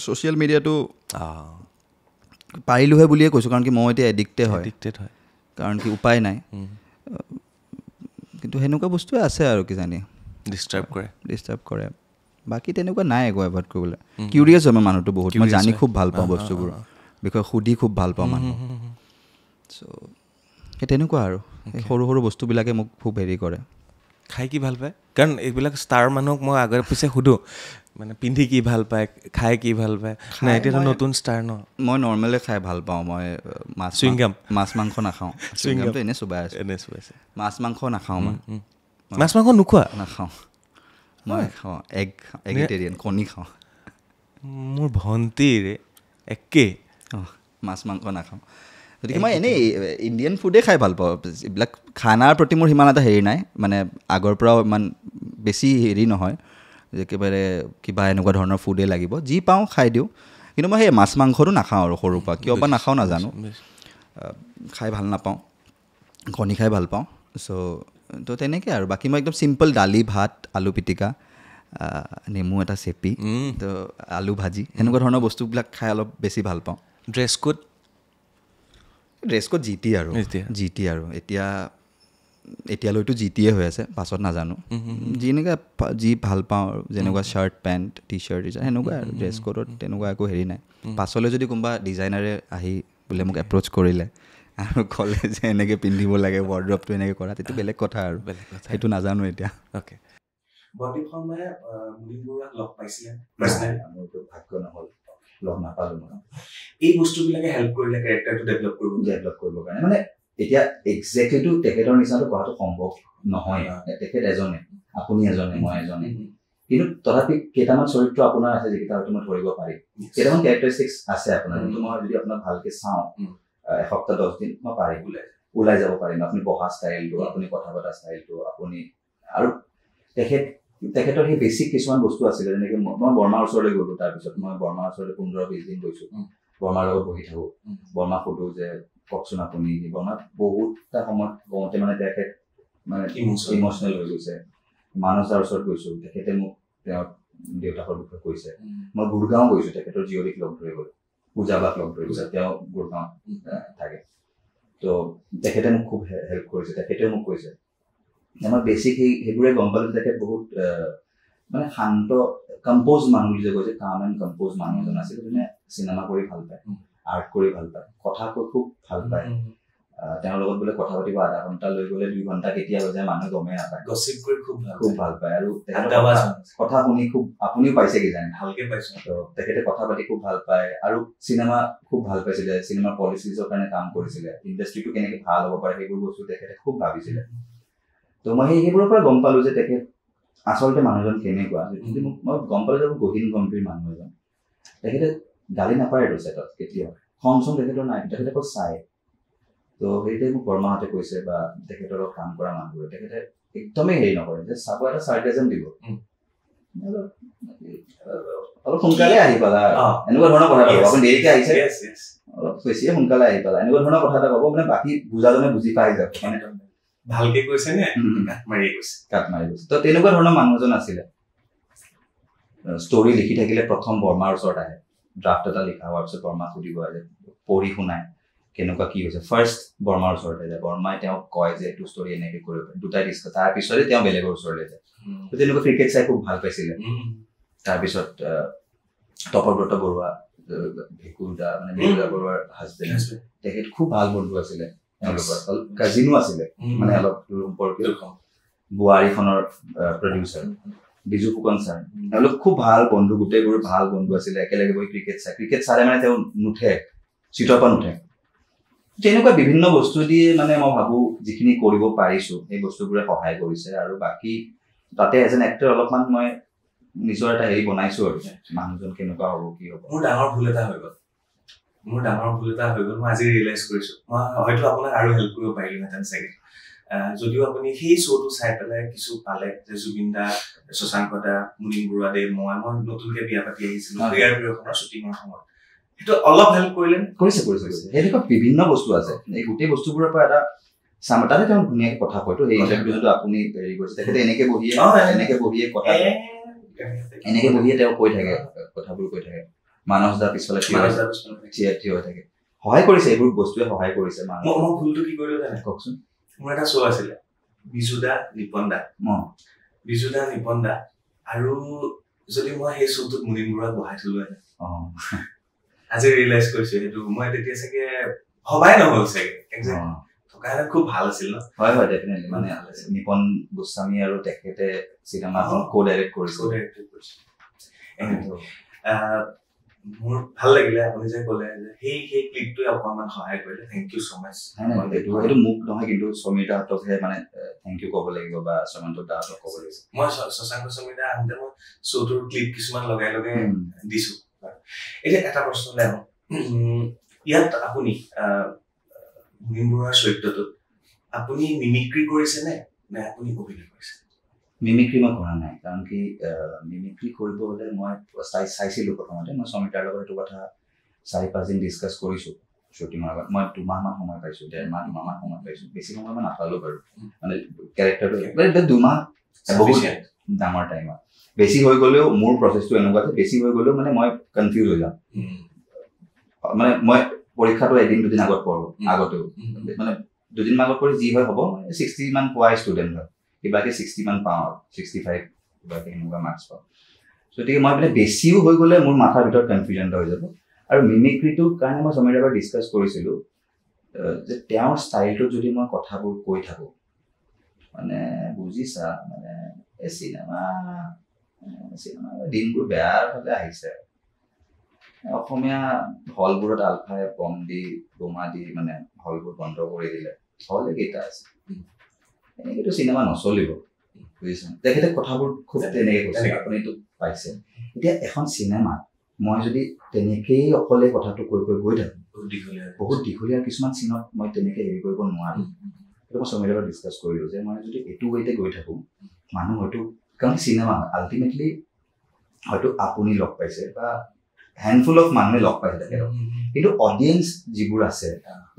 ছ'চিয়েল মিডিয়াটো, পাৰিলোঁ হয় বুলিয়ে কৈছোঁ, কাৰণ কি মই এতিয়া এডিক্টেড হয়, কাৰণ কি উপায় নাই। কিন্তু সেনেকুৱা বস্তুৱে আছে আৰু কিজানি ডিষ্টাৰ্ব কৰে। বাকী তেনেকুৱা নাই একো এভইড কৰিবলৈ। কিউৰিয়াছ হয় মই মানুহটো বহুত, মই জানি খুব ভাল পাওঁ বস্তুবোৰ বিষয়ে, সুধি খুব ভাল পাওঁ মানুহ। চ' সেই তেনেকুৱা আৰু সৰু সৰু বস্তুবিলাকে মোক খুব হেৰি কৰে। খাই কি ভাল পায়? কাৰণ এইবিলাক ষ্টাৰ মানুহক মই আগৰ পিছে সোধোঁ, মানে পিন্ধি কি ভাল পায়, খাই কি ভাল পায়। নাই, এতিয়াতো নতুন ষ্টাৰ ন। মই নৰ্মেলে খাই ভাল পাওঁ। মই মাছ মাংস নাখাওঁ। চুইংগামটো এনেই চুবাই আছোঁ। মাছ মাংস নাখাওঁ। মই মাছ মাংস নোখোৱা? নাখাওঁ। মই খাওঁ এগিটেৰিয়ান, কণী খাওঁ। মোৰ ভণ্টিৰে একেই, মাছ মাংস নাখাওঁ। গতিকে মই এনেই ইণ্ডিয়ান ফুডেই খাই ভাল পাওঁ। এইবিলাক খানাৰ প্ৰতি মোৰ সিমান এটা হেৰি নাই, মানে আগৰ পৰাও ইমান বেছি হেৰি নহয় যে একেবাৰে কিবা এনেকুৱা ধৰণৰ ফুডেই লাগিব, যি পাওঁ খাই দিওঁ। কিন্তু মই সেই মাছ মাংসটো নাখাওঁ আৰু সৰুৰ পৰা, কিয় বা নাখাওঁ নাজানো, খাই ভাল নাপাওঁ। কণী খাই ভাল পাওঁ। চ' তো তেনেকৈ আৰু। বাকী মই একদম চিম্পল দালি ভাত আলু পিটিকা, নেমু এটা চেপি, তো আলু ভাজি, সেনেকুৱা ধৰণৰ বস্তুবিলাক খাই অলপ বেছি ভাল পাওঁ। ড্ৰেছ কোড জি টি আৰু এতিয়ালৈতো জি টিয়ে হৈ আছে, পাছত নাজানো। যি ভাল পাওঁ আৰু, যেনেকুৱা চাৰ্ট পেণ্ট টি চাৰ্ট সেনেকুৱাই আৰু। ড্ৰেছ কোডত তেনেকুৱা একো হেৰি নাই। পাছলৈ যদি কোনোবা ডিজাইনাৰে আহি বোলে মোক এপ্ৰ'চ কৰিলে আৰু ক'লে যে এনেকৈ পিন্ধিব লাগে, ৱাৰ্ড্ৰপটো এনেকৈ কৰা, তেতিয়া বেলেগ কথা আৰু, সেইটো নাজানো এতিয়া। বন্দীপ শৰ্মাই মুনীন বৰুৱাক লগ পাইছিলে, মোৰতো ভাগ্য নহ'ল, লগ নাপালোঁ মই। এই বস্তুবিলাকে হেল্প কৰিলে কেৰেক্টাৰটো ডেভেলপ কৰিবৰ কাৰণে। মানে এতিয়া একজেক্টলিটো তেখেতৰ নিচিনাটো কৰাটো সম্ভৱ নহয়। তেখেত এজনে, আপুনি এজনে, মই এজনে। কিন্তু তথাপি কেইটামান চৰিত্ৰ আপোনাৰ আছে যিকেইটা হয়তো মই ধৰিব পাৰিম। কেইটামান কেৰেক্টাৰিষ্টিক্স আছে আপোনাৰ, যোনটো মই যদি আপোনাক ভালকৈ চাওঁ, এসপ্তাহ 10 দিন মই পাৰিম, ওলাই যাব পাৰিম। আপুনি বহা ষ্টাইলটো, আপুনি কথা পতা ষ্টাইলটো, আপুনি আৰু তেখেতৰ সেই বেছিক কিছুমান বস্তু আছিলে, যেনেকৈ মই বৰ্মাৰ ওচৰলৈ গ'লোঁ। তাৰপিছত মই বৰ্মাৰ ওচৰলৈ 15-20 দিন গৈছোঁ। বৰ্মাৰ লগত বহি থাকোঁ, বৰ্মাক সোধোঁ যে কওকচোন আপুনি। বৰ্মাক বহুতটা সময়ত কওঁতে মানে তেখেত মানে ইম'চনেল হৈ গৈছে। মানস দাৰ ওচৰত গৈছোঁ, তেখেতে মোক তেওঁৰ দেউতাকৰ বিষয়ে কৈছে। মই গুৰগাঁও গৈছোঁ, তেখেতৰ জীয়ৰীক লগ ধৰি গ'ল, পূজাবাক লগ ধৰি গৈছে, তেওঁ গুৰগাঁও থাকে। তো তেখেতে মোক খুব হেল্প কৰিছে, তেখেতেও মোক কৈছে। আমাৰ বেছিক সেইবোৰে গম পালোঁ, তেখেত বহুত মানে শান্ত, কম্প'জ মানুহ বুলি যে কৈছে, কাম এণ্ড কম্প'জ মানুহ এজন আছিল, যোনে চিনেমা কৰি ভাল পায়। আৰ্ট কৰি ভাল পায়, কথা কৈ খুব ভাল পায়। তেওঁৰ লগত বোলে কথা পাতিব আধা ঘণ্টা লৈ গ'লে 2 ঘণ্টা কেতিয়া হৈ যায় মানুহে গমেই নাপায়। গছিপ কৰি খুব ভাল পায় আৰু কথা শুনি খুব আপুনিও পাইছে কিজানি ভালকে পাইছো। তো তেখেতে কথা পাতি খুব ভাল পায় আৰু চিনেমা খুব ভাল পাইছিলে, চিনেমাৰ পলিচিজৰ কাৰণে কাম কৰিছিলে, ইণ্ডাষ্ট্ৰিটো কেনেকে ভাল হ'ব পাৰে সেইবোৰ বস্তু তেখেতে খুব ভাবিছিলে। তো মই সেইবোৰৰ পৰা গম পালো যে তেখেত আচলতে মানুহজন কেনেকুৱা। মই গম পালো যে গহীন গম্ভীৰ মানুহ এজন। তেখেতে গালি নাপায় আৰু ছেটত কেতিয়াও, খং চং তেখেতৰ নাই, তেখেতে অকল চায়। তো সেইটোৱে মোক বৰ্মাহঁতে কৈছে বা তেখেতৰ লগত কাম কৰা মানুহবোৰে, তেখেতে একদমেই হেৰি নকৰে যে চাব এটা চাৰ্কাজম দিব, অলপ সোনকালে আহি পালা এনেকুৱা ধৰণৰ কথা এটা ক'ব, আপুনি দেৰিকে আহিছে অলপ বেছিয়ে সোনকালে আহি পালা এনেকুৱা ধৰণৰ কথা এটা ক'ব, মানে বাকী বুজাজনে বুজি পাই যাব, মানে ভালকে কৈছে নে কাট মাৰি গৈছে। তো তেনেকুৱা ধৰণৰ মানুহ এজন আছিলে। ষ্টৰি লিখি থাকিলে প্ৰথম বৰ্মাৰ ওচৰত আহে, ড্ৰাফ্ট এটা লিখা হোৱাৰ পিছত বৰ্মাক সুধিব আহে, পঢ়ি শুনাই কেনেকুৱা কি হৈছে, ফাৰ্ষ্ট বৰ্মাৰ ওচৰতে যায়, বৰ্মাই তেওঁক কয় যে এইটো ষ্টৰি এনেকে কৰিব পাৰে, দুটাই ডিছকাছ, তাৰপিছতে তেওঁ বেলেগৰ ওচৰলৈ যায়। তো তেনেকুৱা ক্ৰিকেট চাই খুব ভাল পাইছিলে। তাৰপিছত তপব্ৰত বৰুৱা, ভেকুৰ দা মানে ভেকুৰা বৰুৱাৰ হাজবেণ্ড, তেখেত খুব ভাল বন্ধু আছিলে, তেওঁলোকৰ কাজিনো আছিলে, মানে অলপ সম্পৰ্কীয়। বোৱাৰীখনৰ প্ৰডিউচাৰ বিজু ফুকন ছাৰ, তেওঁলোক খুব ভাল বন্ধু, গোটেইবোৰ ভাল বন্ধু আছিলে, একেলগে বহি ক্ৰিকেট চাই, ক্ৰিকেট চালে মানে তেওঁ নুঠে, চিটৰ পৰা নুঠে। তেনেকুৱা বিভিন্ন বস্তু দিয়ে মানে মই ভাবো যিখিনি কৰিব পাৰিছো সেই বস্তুবোৰে সহায় কৰিছে। আৰু বাকী তাতে এজ এন এক্টৰ অলপমান মই নিজৰ এটা হেৰি বনাইছো আৰু মানুহজন কেনেকুৱা হ'ব কি হ'ব। মোৰ ডাঙৰ ভুল এটা হৈ গ'ল, মই আজি ৰিয়েলাইজ কৰিছো, মই হয়তো আপোনাক আৰু হেল্প কৰিব পাৰিলোহেঁতেন চাগে। যদিও আপুনি সেই শ্ব'টো চাই পেলাই কিছু পালে যে জুবিন দা, শশাংক দা, মুনীন বৰুৱা দে, মই নতুনকে বিয়া পাতি আহিছিলো শ্বুটিঙৰ সময়ত, সেইটো অলপ হেল্প কৰিলে। কৰিছে সেনেকুৱা বিভিন্ন বস্তু আছে, এই গোটেই বস্তুবোৰৰ পৰা এটা তাতে তেওঁ ধুনীয়াকে কথা কয়তো। সেই ইণ্টাৰভিউটো আপুনি হেৰি কৰিছে, তেখেতে এনেকে বহিয়ে কথা এনেকে বহিয়ে তেওঁ কৈ থাকে, কথাবোৰ কৈ থাকে। মানস দা পিছফালে থিয় হৈ থাকে, সহায় কৰিছে, এইবোৰ বস্তুৱে সহায় কৰিছে। মই ভুলটো কি কৰিলো জানে কওকচোন। মোৰ এটা শ্ব' আছিলে বিজু দা, নিপন দা, আৰু যদি মই সেই শ্ব'টোত মুনীন বৰুৱাক বহাই থলো আজি ৰিয়েলাইজ কৰিছো, সেইটো মই তেতিয়া চাগে ভবাই নহল চাগে, থকা হ'লে খুব ভাল আছিল ন। হয় ডেফিনেটলি, মানে নিপন গোস্বামী আৰু তেখেতে চিনেমাখন কো-ডাইৰেক্ট কৰিছে। মোৰ ভাল লাগিলে আপুনি যে ক'লে যে সেই ক্লিপটোৱে অকণমান সহায় কৰিলে, থেংক ইউ ছ' মাছ। সেইটো মোক নহয়, কিন্তু সমীৰ দাহঁতকহে মানে থেংক ইউ ক'ব লাগিব বা সমন্ত দাহঁতক ক'ব লাগিব। মই শশাংক সমীৰ দা আহোঁতে মই শ্ব'টোৰ ক্লিপ কিছুমান লগাই দিছো। এতিয়া এটা প্ৰশ্নলৈ আহোঁ, ইয়াত আপুনি মুনীন বৰুৱাৰ চৰিত্ৰটোত আপুনি মিমিক্ৰি কৰিছে নে আপুনি অভিনয় কৰিছে? মিমিক্ৰি মই কৰা নাই, কাৰণ কি মিমিক্ৰি কৰিব হ'লে মই চাইছিলোঁ প্ৰথমতে, মই সমীতাৰ লগত এইটো কথা 4-5 দিন ডিছকাছ কৰিছোঁ শ্বুটিঙৰ আগত। মই 2 মাহমান সময় পাইছোঁ, 1.5 মাহ 2 মাহমান সময় পাইছোঁ, বেছি সময় মই নাপালোঁ বাৰু, মানে কেৰেক্টাৰটো 2 মাহ বহুত ডাঙৰ টাইম হয়। বেছি হৈ গ'লেও মোৰ প্ৰচেছটো এনেকুৱা যে বেছি হৈ গ'লেও মানে মই কনফিউজ হৈ যাম, মানে মই পৰীক্ষাটো 1-2 দিন আগত পঢ়োঁ, আগতেও মানে 2 দিন আগত পঢ়ি যি হয় হ'ব, 60 মান পোৱা ষ্টুডেণ্ট হয়, কিবাকে 60 মান পাওঁ আৰু 65 কিবাকে এনেকুৱা মাৰ্কছ পাওঁ। গতিকে মই মানে বেছিও হৈ গ'লে মোৰ মাথাৰ ভিতৰত কনফিউজন এটা হৈ যাব। আৰু মিমিক্ৰিটোৰ কাৰণে মই সমীৰ লগত ডিছকাছ কৰিছিলোঁ যে তেওঁৰ ষ্টাইলটোত যদি মই কথাবোৰ কৈ থাকোঁ, মানে বুজিছা, মানে এই চিনেমা দিনবোৰ বেয়াৰ ফালে আহিছে। অসমীয়া হলবোৰত আলফাই বম দি বোমা দি মানে হলবোৰ বন্ধ কৰি দিলে, হলে কেইটা আছে, এনেকেতো চিনেমা নচলিব, বুজিছে। তেখেতে কথাবোৰ খুব তেনেকে কৈছে, আপুনিতো পাইছে। এতিয়া এখন চিনেমাত মই যদি তেনেকেই অকলে কথাটো কৈ গৈ থাকোঁ, বহুত দীঘলীয়া কিছুমান চিনত মই তেনেকে হেৰি কৰিব নোৱাৰোঁ। সেইটো মই সমীৰ লগত ডিছকাছ কৰিলোঁ যে মই যদি এইটো ৱেতে গৈ থাকোঁ, মানুহ হয়তো, কাৰণ চিনেমা আল্টিমেটলি হয়তো আপুনি লগ পাইছে বা হেণ্ডফুল অফ মানুহে লগ পাইছে তেখেতক, কিন্তু অডিয়েঞ্চ যিবোৰ আছে,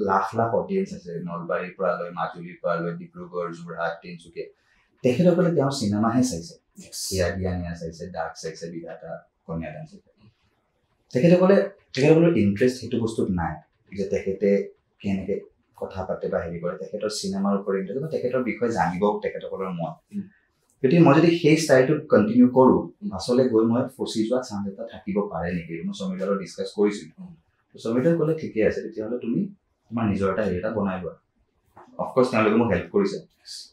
লাখ অডিয়েঞ্চ আছে, নলবাৰীৰ পৰা লৈ, মাজুলীৰ পৰা লৈ, ডিব্ৰুগড়, যোৰহাট, তিনিচুকীয়া, তেখেতসকলে তেওঁৰ চিনেমাহে চাইছে, হিয়া দিয়া নিয়া চাইছে, ডাক চাইছে, বিধাতা, কন্যাদান চাইছে। তেখেতসকলৰ ইণ্টাৰেষ্ট সেইটো বস্তুত নাই যে তেখেতে কেনেকে কথা পাতে বা হেৰি কৰে, তেখেতৰ চিনেমাৰ ওপৰত ইণ্টাৰেষ্ট বা তেখেতৰ বিষয়ে জানিব তেখেতসকলৰ মন। গতিকে মই যদি সেই ষ্টাইলটোত কণ্টিনিউ কৰোঁ, পাছলৈ গৈ মই ফচি যোৱা চান্স এটা থাকিব পাৰে নেকি, মই সমীৰ লগত ডিছকাছ কৰিছিলোঁ। সমীৰদাই ক'লে ঠিকে আছে তেতিয়াহ'লে তুমি তোমাৰ নিজৰ এটা হেৰি এটা বনাই লোৱা অফক'ৰ্ছ তেওঁলোকে মোক হেল্প কৰিছে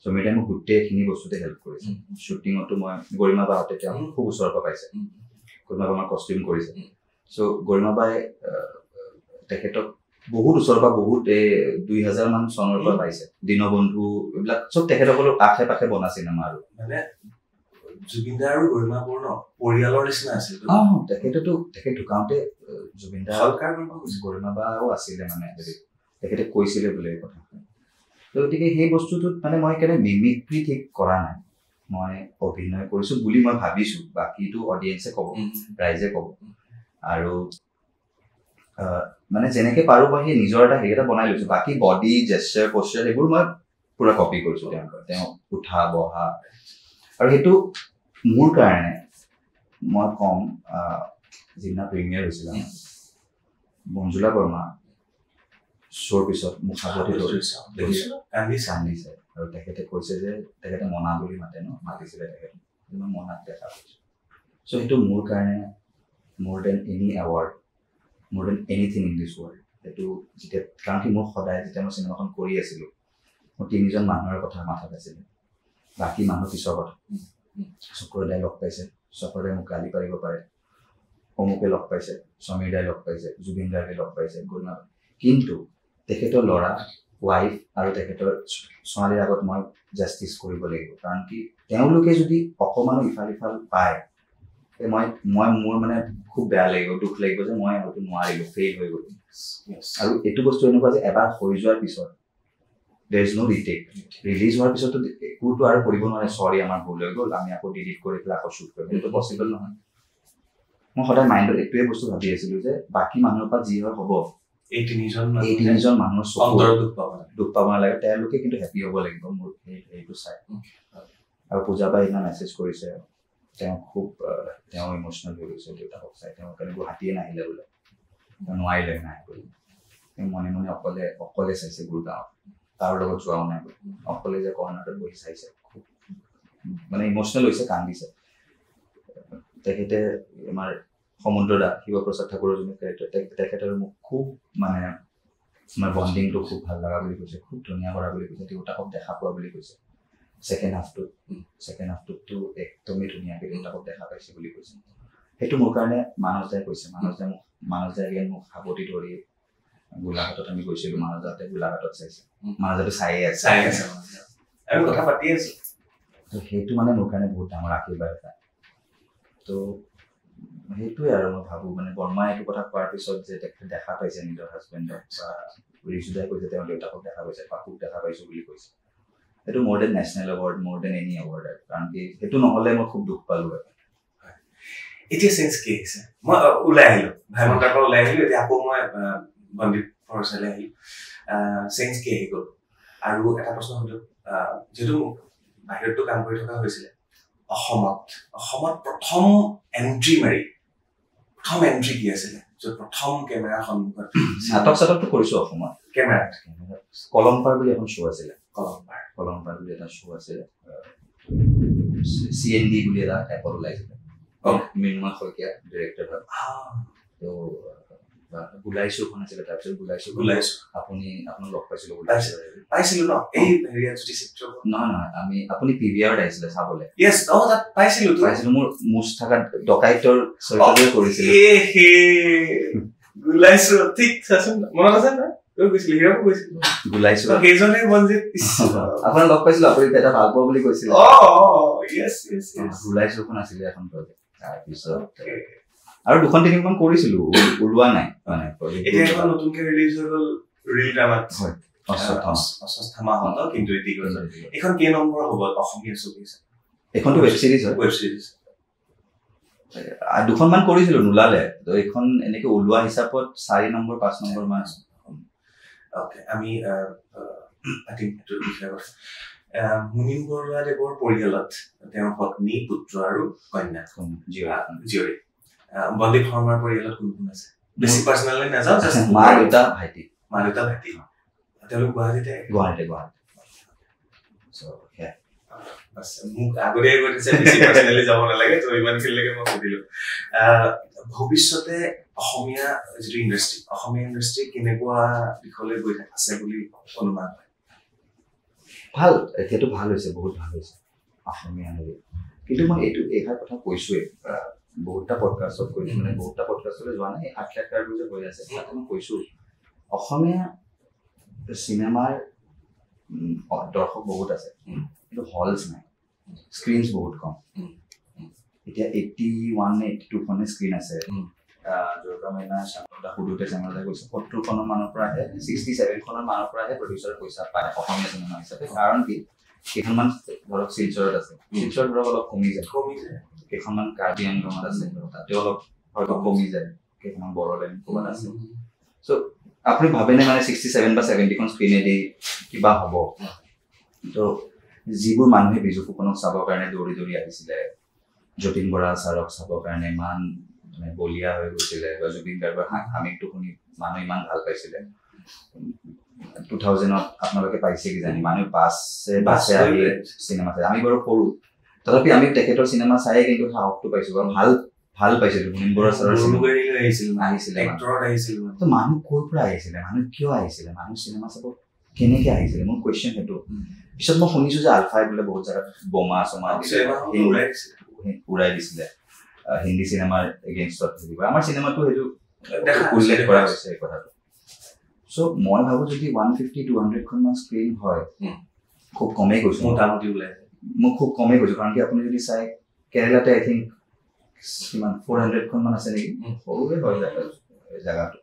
সমীৰদাই মোক গোটেইখিনি বস্তুতে হেল্প কৰিছে শ্বুটিঙতো মই গৰিমা বাহঁতে তেওঁ খুব ওচৰৰ পৰা পাইছে গৰিমা বা আমাৰ কষ্টিউম কৰিছে চ' গৰিমা বাই তেখেতক বহুত ওচৰৰ পৰা বহুত 2000 মান চনৰ পৰা পাইছে দীনবন্ধু এইবিলাক চব তেখেতসকলৰ আশে পাশে বনা চিনেমা আৰু মানে জুবিন দা আৰু গৰিমা বৰুণ পৰিয়ালৰ নিচিনা আছিল তেখেত ঢুকাওঁতে জুবিন দা গৰিমা বাও আছিলে মানে তেখেতে কৈছিলে বোলে এই কথা গতিকে সেই বস্তুটোত মানে মই কেনে মিমিক্ৰি ঠিক কৰা নাই মই অভিনয় কৰিছো বুলি মই ভাবিছো বাকীটো অডিয়েন্সে ক'ব ৰাইজে ক'ব আৰু মানে যেনেকে পাৰো মই সেই নিজৰ এটা হেৰি এটা বনাই লৈছো বাকী বডি জেষ্টাৰ প'শ্চাৰ এইবোৰ মই পুৰা কপি কৰিছো তেওঁ উঠা বহা আৰু সেইটো মোৰ কাৰণে মই কম যিদিনা প্ৰিমিয়াৰ হৈছিল মঞ্জুলা বৰ্মা শ্ব'ৰ পিছত মোক সাৱটি কান্দিছে আৰু তেখেতে কৈছে যে তেখেতে মনা বুলি মাতিছিলে তেখেতে মই মনাত দেখা পাইছোঁ চ' সেইটো মোৰ কাৰণে মোৰ দেন এনি এৱাৰ্ড মোৰ then anything in this world সেইটো যেতিয়া কাৰণ কি মোৰ সদায় যেতিয়া মই চিনেমাখন কৰি আছিলোঁ মোৰ 3জন মানুহৰ কথা মাথাত আছিলে বাকী মানুহ পিছৰ কথা চক্ৰদাই লগ পাইছে চক্ৰদাই মোক গালি পাৰিব পাৰে অমুকে লগ পাইছে সমীৰদাই লগ পাইছে জুবিন গাৰ্গে লগ পাইছে গৰিমা কিন্তু তেখেতৰ ল'ৰা ৱাইফ আৰু তেখেতৰ ছোৱালীৰ আগত মই জাষ্টিচ কৰিব লাগিব কাৰণ কি তেওঁলোকে যদি অকণমানো ইফাল সিফাল পায় মই মোৰ মানে খুব বেয়া লাগিব দুখ লাগিব যে মই হয়তো নোৱাৰিলোঁ ফেইল হৈ গ'লো আৰু এইটো বস্তু এনেকুৱা যে এবাৰ হৈ যোৱাৰ পিছত দেৰ ইজ ন' ৰিটেক ৰিলিজ হোৱাৰ পিছতো একোতো আৰু কৰিব নোৱাৰে চৰি আমাৰ ভুল হৈ গ'ল আমি আকৌ ডিলিট কৰি পেলাই আকৌ শ্বুট কৰিম সেইটো পচিবল নহয় মই সদায় মাইণ্ডত এইটোৱে বস্তু ভাবি আছিলোঁ যে বাকী মানুহৰ পৰা যি হয় হ'ব এই তিনিজন মানুহৰ দুখ পাব নালাগে তেওঁলোকে কিন্তু হেপী হ'ব লাগিব মোৰ সেইটো চাই আৰু পূজা বাই ইমান মেছেজ কৰিছে তেওঁ খুব তেওঁ ইম'চনেল হৈ গৈছে দেউতাকক চাই তেওঁ কাৰণে গুৱাহাটীয়ে নাহিলে বোলে নোৱাৰিলে নাই বুলি তেওঁ মনে মনে অকলে চাইছে গুৰগাঁৱত তাৰ লগত যোৱাও নাই বুলি অকলে যে কৰ্ণাটকত বহি চাইছে খুব মানে ইম'চনেল হৈছে কান্দিছে তেখেতে আমাৰ সমুদ্ৰদা শিৱপ্ৰসাদ ঠাকুৰৰ যোনটো কেৰেক্টাৰ তেখেতৰ মোক খুব মানে আমাৰ বণ্ডিংটো খুব ভাল লগা বুলি কৈছে খুব ধুনীয়া কৰা বুলি কৈছে দেউতাকক দেখা পোৱা বুলি কৈছে ছেকেণ্ড হাফটোততো একদমেই ধুনীয়াকৈ দেউতাকক দেখা পাইছে বুলি কৈছে সেইটো মোৰ কাৰণে মানস দাই কৈছে মানস দাই মোক সাৱটি ধৰি গোলাঘাটত আমি গৈছিলোঁ মানসদাহঁতে গোলাঘাটত চাইছে মানসদাটো চায়ে আছে কথা পাতি আছো সেইটো মানে মোৰ কাৰণে বহুত ডাঙৰ আশীৰ্বাদ এটা তো সেইটোৱে আৰু মই ভাবোঁ মানে বৰ্মাই এইটো কথা কোৱাৰ পিছত যে তেখেতে দেখা পাইছে নিজৰ হাজবেণ্ডক বা ঋষুদাই কৈছে তেওঁৰ দেউতাকক দেখা পাইছে পাপুক দেখা পাইছোঁ বুলি কৈছে সেইটো মোৰ দেন নেশ্যনেল এৱাৰ্ড মোৰ দেন এনি এৱাৰ্ড আৰু কাৰণ কি সেইটো নহ'লে মই খুব দুখ পালোঁ আৰু এতিয়া চেঞ্জ কি হৈছে মই ওলাই আহিলোঁ ভাইমন্দাৰ পৰা ওলাই আহিলোঁ এতিয়া আকৌ মই বন্দীপ ফৰচালৈ আহিলোঁ চেঞ্জ কি আহি গ'ল আৰু এটা প্ৰশ্ন সুধিলোঁ যিহেতু বাহিৰততো কাম কৰি থকা হৈছিলে অসমত প্ৰথম এণ্ট্ৰি কি আছিলে য'ত প্ৰথম কেমেৰাৰ সন্মুখত নাটকটো কৰিছোঁ অসমত কেমেৰাত কলমপাৰ বুলি এখন শ্ব' আছিলে কলমপাৰ বুলি এটা শ্ব' আছিলে CND বুলি এটা এপত ওলাইছিলে মৃন্ময় শইকীয়া ডিৰেক্টৰ হয় তো গোলাইছোখন আছিলে তাৰপিছত গোলাইছো আপুনি আপোনাক লগ পাইছিলোঁ পাইছিলোঁ ন এই হেৰিয়া জ্যোতি চিত্ৰ নহয় আপুনি PVR আহিছিলে চাবলৈ তাত পাইছিলোঁ মোৰ মুচ থকা ডকাইতৰ চৰিত্ৰটোৱে কৰিছিলে গোলাইছো ঠিক চাচোন মনত আছে নহয় গোলাইছো সেইজনে মনজিত আপোনাক লগ পাইছিলোঁ আপুনি এটা ভাল পোৱা বুলি কৈছিলে গোলাইছোখন আছিলে এখন প্ৰজেক্ট তাৰপিছত আৰু 2-3খন কৰিছিলো ওলোৱা নাই মানে এতিয়া এখন নতুনকে ৰিলিজ হৈ গ'ল ৰিল ড্ৰামাত হয় অস্বস্থামা হল কিন্তু এখন কেই নম্বৰ হ'ব অসমীয়া ছবি এখনটো ৱেব ছিৰিজ হয় 2খনমান কৰিছিলো নোলালে তো এইখন এনেকে ওলোৱা হিচাপত 4 নম্বৰ 5 নম্বৰ মান ওকে আমি মুনিন বৰুৱা দেৱৰ পৰিয়ালত তেওঁৰ পত্নী পুত্ৰ আৰু কন্যা জীয়ৰী বন্দীপ শৰ্মাৰ পৰিয়ালত কোন কোন আছে বেছি পাৰ্চনেলি নাযাওঁ মা দেউতা ভাইটি তেওঁলোক গুৱাহাটীতে so yeah মোক আগতীয়াকৈ কৈ দিছে বেছি পাৰ্চনেলি যাব নালাগে, তো ইমানখিনিলৈকে মই সুধিলো। ভৱিষ্যতে অসমীয়া যিটো ইণ্ডাষ্ট্ৰি, অসমীয়া ইণ্ডাষ্ট্ৰি কেনেকুৱা দিশলৈ গৈ আছে বুলি অনুমান হয়? ভাল, এতিয়াতো ভাল হৈছে, বহুত ভাল হৈছে অসমীয়া হেৰি। কিন্তু মই এইষাৰ কথা কৈছোৱেই, বহুতটা পডকাষ্টত কৈছোঁ, মানে বহুতটা পডকাষ্টলৈ যোৱা নাই, সাক্ষাৎকাৰটো যে হৈ আছে তাতে মই কৈছোঁ অসমীয়া চিনেমাৰ দৰ্শক বহুত আছে, কিন্তু হলছ নাই, স্ক্ৰীনছ বহুত কম। এতিয়া 81 নে 82খনে স্ক্ৰীন আছে। দুৰ্গা মইনা শ্যামলতা সুধোতে শ্যামলতাই কৈছে 70খনৰ মানৰ পৰা আহে, 67খনৰ মানৰ পৰা আহে প্ৰডিউচাৰে পইচা পায় অসমীয়া চিনেমা হিচাপে। কাৰণ কি কেইখনমান ধৰক শিলচৰত আছে, শিলচৰ ধৰক অলপ কমি যায়, কেইখনমান কাৰ্বি আংলঙত আছে, তাতে অলপ হয়তো কমি যায়, কেইখনমান বড়োলেণ্ড ক'ৰবাত আছে। চ' আপুনি ভাবেনে মানে 67 বা 70খন স্ক্ৰীনেদি কিবা হ'ব? তো যিবোৰ মানুহে বিজু ফুকনক চাবৰ কাৰণে দৌৰি দৌৰি আহিছিলে, যতীন বৰা ছাৰক চাবৰ কাৰণে ইমান মানে বলিয়া হৈ গৈছিলে, বা জুবিন গাৰ্গৰ হামিকটো শুনি মানুহ ইমান ভাল পাইছিলে, 2000ত আপোনালোকে পাইছে কিজানি মানুহ বাছে আহি চিনেমা চাই। আমি বাৰু সৰু, তথাপি আমি তেখেতৰ চিনেমা চায়ে কিন্তু সাহসটো পাইছোঁ, আৰু ভাল পাইছিলোঁ। মুনীন বৰা ছাৰৰ আহিছিলে। তো মানুহ ক'ৰ পৰা আহিছিলে, মানুহ কিয় আহিছিলে, মানুহ চিনেমা চাব কেনেকে আহিছিলে, মোৰ কুৱেশ্যন সেইটো। পিছত মই শুনিছোঁ যে আলফাই বোলে বহুত জেগাত বোমা চমা উৰাই দিছিলে, হিন্দী চিনেমাৰ এগেইনষ্টত থাকিব। আমাৰ চিনেমাটো সেইটো উল্লেখ কৰা হৈছে এই কথাটো। চ' মই ভাবোঁ যদি 150-200খনমান স্ক্ৰীন হয়, খুব কমেই কৈছোঁ, মই খুব কমেই কৈছোঁ, কাৰণ কি আপুনি যদি চাই কেৰেলাতে আই থিংক কিমান 400খনমান আছে নেকি, সৰুৱে হয় জেগাটো।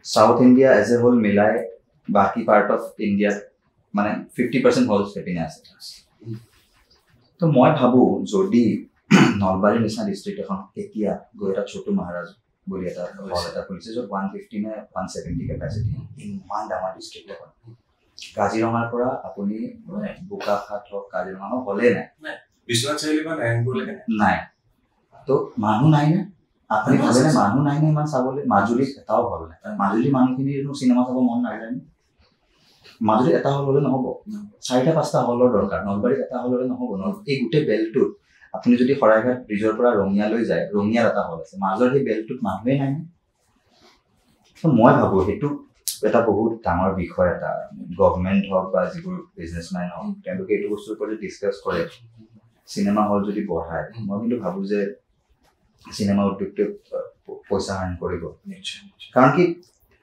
South India as a whole মিলাই বাকী পাৰ্ট অফ ইণ্ডিয়াত মানে 50% হল সেইপিনে আছে। তো মই ভাবোঁ যদি নলবাৰীৰ নিচিনা ডিষ্ট্ৰিক্ট এখন এতিয়া গৈ এটা ছোটু মহাৰাজ বুলি এটা হল এটা খুলিছে, য'ত 150 নে 170 কেপাচিটি, ইমান ডাঙৰ ডিষ্ট্ৰিক্ট এখন। কাজিৰঙাৰ পৰা আপুনি বোকাখাট হওক কাজিৰঙা হওক হলে নাই, তো মানুহ নাই নে? আপুনি ভাবেনে মানুহ নাই নে ইমান চাবলৈ? মাজুলীত এটাও হল নাই, মাজুলীৰ মানুহখিনিৰ চিনেমা চাব মন নাযায় নে? মাজুলীত এটা হল হলে নহব, 4-5টা হলৰ দৰকাৰ। নলবাৰীত এটা হল হলে নহব। এই গোটেই বেলটোত আপুনি যদি শৰাইঘাট ব্ৰিজৰ পৰা ৰঙিয়ালৈ যায়, ৰঙিয়াৰ এটা হল আছে, মাজৰ সেই বেলটোত মানুহে নাই নে? মই ভাবোঁ সেইটো এটা বহুত ডাঙৰ বিষয় এটা। গভমেণ্ট হওক বা যিবোৰ বিজনেছমেন হওক, তেওঁলোকে এইটো বস্তুৰ ওপৰত ডিছকাছ কৰে, চিনেমা হল যদি বঢ়ায়, মই কিন্তু ভাবোঁ যে চিনেমা উদ্যোগটোৱে পইচা আৰ্ণ কৰিব। কাৰণ কি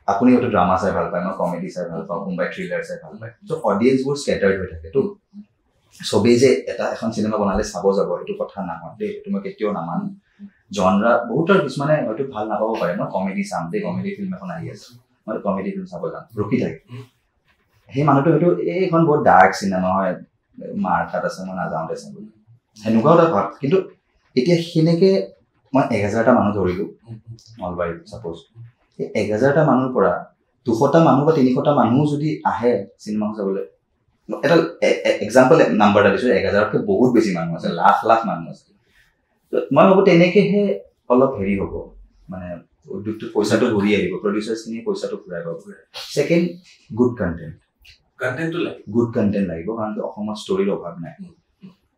আপুনি হয়তো ড্ৰামা চাই ভাল পায়, মই কমেডি চাই ভাল পাওঁ, কোনোবাই থ্ৰিলাৰ চাই ভাল পায়। ত' অডিয়েঞ্চবোৰ স্কেটাৰ্ড হৈ থাকে। তো চবেই যে এখন চিনেমা বনালে চাব যাব সেইটো কথা নহয় দেই, সেইটো মই কেতিয়াও নামানো। জনৰা বহুতৰ কিছুমানে হয়তো ভাল নাপাব পাৰে, মই কমেডি চাম দেই, কমেডি ফিল্ম এখন আহি আছে, মই কমেডি ফিল্ম চাব যাম, ৰখি থাকে। সেই মানুহটো হয়তো এইখন বহুত ডাৰ্ক চিনেমা হয়, মাৰ খাত আছে, মই নাযাওঁতে চাব, সেনেকুৱাও এটা ভাব। কিন্তু এতিয়া সেনেকে মই 1000টা মানুহ ধৰিলোঁ নলবাৰীত, ছাপ'জ এই 1000টা মানুহৰ পৰা 200টা মানুহ বা 300টা মানুহ যদি আহে চিনেমা চাবলৈ, এটা এক্সাম্পল নাম্বাৰ এটা দিছোঁ, 1000তকৈ বহুত বেছি মানুহ আছে, লাখ লাখ মানুহ আছে। মই ভাবোঁ তেনেকেহে অলপ হেৰি হ'ব, মানে উদ্যোগটোত পইচাটো ঘূৰি আহিব, প্ৰডিউচাৰ্ছখিনিয়ে পইচাটো ঘূৰাই পাব। ছেকেণ্ড, গুড কণ্টেণ্ট লাগিব, কাৰণ অসমত ষ্টৰীৰ অভাৱ নাই,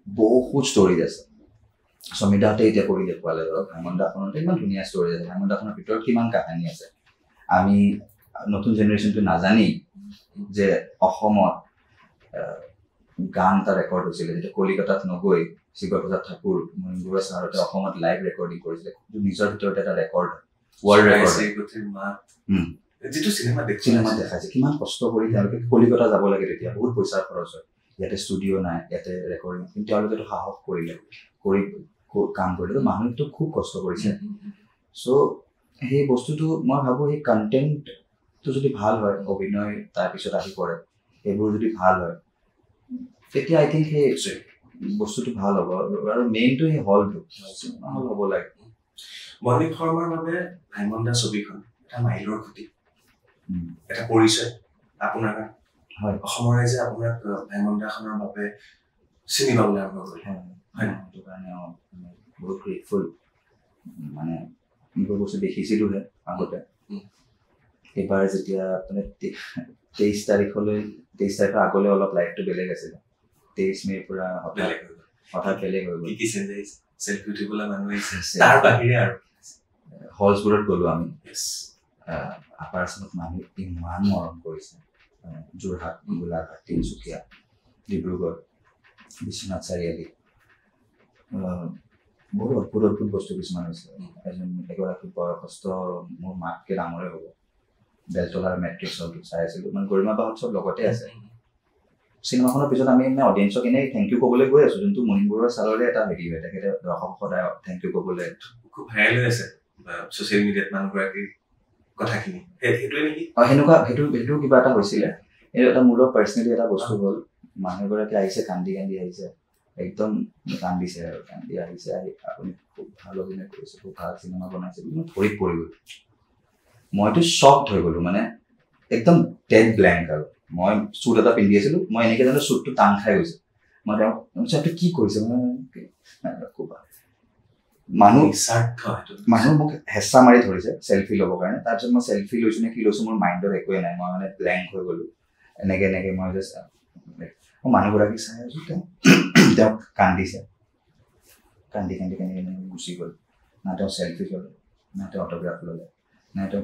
বহুত ষ্টৰীজ আছে। সমিতাহঁতে এতিয়া কৰি দেখুৱালে, ধৰক ভাইমন্দাখনতে ইমান ধুনীয়া ষ্টৰী আছে, ভাইমন্দাখনৰ ভিতৰত কিমান কাহানী আছে। আমি নতুন জেনেৰেশ্যনটো নাজানি যে অসমত গান এটা ৰেকৰ্ড হৈছিলে, যেতিয়া কলিকতাত নগৈ শিৱপ্ৰসাদ ঠাকুৰ, মুনীন বৰুৱা ছাৰহঁতে অসমত লাইভ ৰেকৰ্ডিং কৰিছিলে, নিজৰ ভিতৰতে এটা ৰেকৰ্ড, ৱৰ্ল্ড ৰেকৰ্ড। চিনেমা দেখাইছে কিমান কষ্ট কৰি তেওঁলোকে কলিকতা যাব লাগে, তেতিয়া বহুত পইচাৰ খৰচ হয়, ইয়াতে ষ্টুডিঅ' নাই, ইয়াতে ৰেকৰ্ডিং, কিন্তু তেওঁলোকেতো সাহস কৰিলে, কৰি কাম কৰিলে। মানুহটো খুব কষ্ট কৰিছে। চ' সেই বস্তুটো মই ভাবোঁ সেই কণ্টেণ্টটো যদি ভাল হয়, অভিনয় তাৰপিছত আহি পৰে, সেইবোৰ যদি ভাল হয়, তেতিয়া আই থিংক সেই বস্তুটো ভাল হ'ব। আৰু মেইনটো সেই হলটো চিনেমা হল হ'ব লাগে। মনিক শৰ্মাৰ বাবে ভাইমন্দা ছবিখন এটা মাইলৰ খুঁটি, এটা পৰিচয় আপোনাৰ কাৰণে। হয়, অসমৰ ৰাইজে আপোনাক ভাইমন্দাখনৰ বাবে চিনি পাবলৈ আৰম্ভ কৰিলে। হয়, সেইটো কাৰণে বহুত গ্ৰেটফুল। মানে এইবোৰ বস্তু দেখিছিলোঁহে আগতে। এইবাৰ যেতিয়া মানে 23 তাৰিখৰ আগলৈ অলপ লাইফটো বেলেগ আছিলে, 23 মে'ৰ পৰা হঠাৎ বেলেগ হৈ গ'ল কি চেঞ্জ আহিছে সেলফি উঠিবলৈ মানুহ আহিছে তাৰ বাহিৰে আৰু হলছবোৰত গ'লো আমি আপাৰ আছামত মানুহ ইমান মৰম কৰিছে যোৰহাট গোলাঘাট তিনিচুকীয়া ডিব্ৰুগড় বিশ্বনাথ চাৰিআলি বহুত অদ্ভুত অদ্ভুত বস্তু কিছুমান হৈছে এগৰাকী বয়সস্থ মোৰ মাতকে ডাঙৰে হ'ব বেলতলাৰ মেট্ৰিক্স হলটো চাই আছিলোঁ মানে গৰিমা বাহঁত চব লগতে আছে চিনেমাখনৰ পিছত আমি মানে অডিয়েঞ্চক এনেই থেংক ইউ ক'বলৈ গৈ আছোঁ যোনটো মুনিন বৰুৱা ছাৰৰে এটা হেৰি হয় তেখেতে দৰ্শক সদায় থেংক ইউ ক'বলৈ খুব ভাইৰেল হৈ আছে ছ'চিয়েল মিডিয়াত মানুহগৰাকীৰ কথাখিনি সেইটোৱে নেকি সেনেকুৱা সেইটো কিবা এটা হৈছিলে এইটো এটা মোৰ লগত পাৰ্চনেলি এটা বস্তু হ'ল মানুহ এগৰাকী আহিছে কান্দি আহিছে একদম কান্দিছে আৰু কান্দি আহিছে আহি আপুনি খুব ভাল অভিনয় কৰিছে খুব ভাল চিনেমা বনাইছে মই ভৰিত পৰি গ'লো মইতো শ্বকড হৈ গ'লো মানে একদম ডেড ব্লেংক আৰু মই চুট এটা পিন্ধি আছিলোঁ মই এনেকৈ জানো চুটটো টান খাই গৈছে মই তেওঁক কি কৰিছে মানুহ মোক হেঁচা মাৰি ধৰিছে চেল্ফি ল'বৰ কাৰণে তাৰপিছত মই চেল্ফি লৈছোঁ নে কি লৈছোঁ মোৰ মাইণ্ডত একোৱে নাই মই মানে ব্লেংক হৈ গ'লো এনেকৈ মই জাষ্ট মই মানুহগৰাকীক চাই আছোঁ তেওঁ কান্দিছে কান্দি গুচি গ'ল না তেওঁ চেল্ফি ল'লে না তেওঁ অট'গ্ৰাফ ল'লে না তেওঁ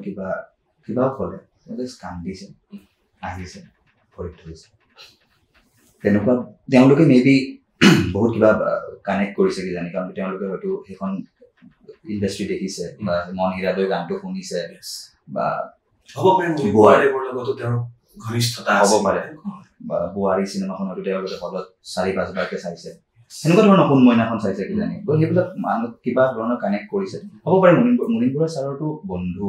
কিবাও ক'লে তেওঁ জাষ্ট কান্দিছে আহিছে ভৰিত ধৰিছে তেনেকুৱা তেওঁলোকে মেবি বহুত কিবা কানেক্ট কৰিছে কিজানি কাৰণ তেওঁলোকে হয়তো সেইখন ইণ্ডাষ্ট্ৰি দেখিছে বা মন হীৰাদৈ গানটো শুনিছে বা হ'ব পাৰে বা বোৱাৰী চিনেমাখনতো তেওঁলোকে হলত 4-5 বাৰকৈ চাইছে সেনেকুৱা ধৰণৰ সোণ মইনাখন চাইছে কিজানি সেইবিলাক মানুহ কিবা ধৰণৰ কানেক্ট কৰিছে হ'ব পাৰে মুনিন বৰুৱা ছাৰৰতো বন্ধু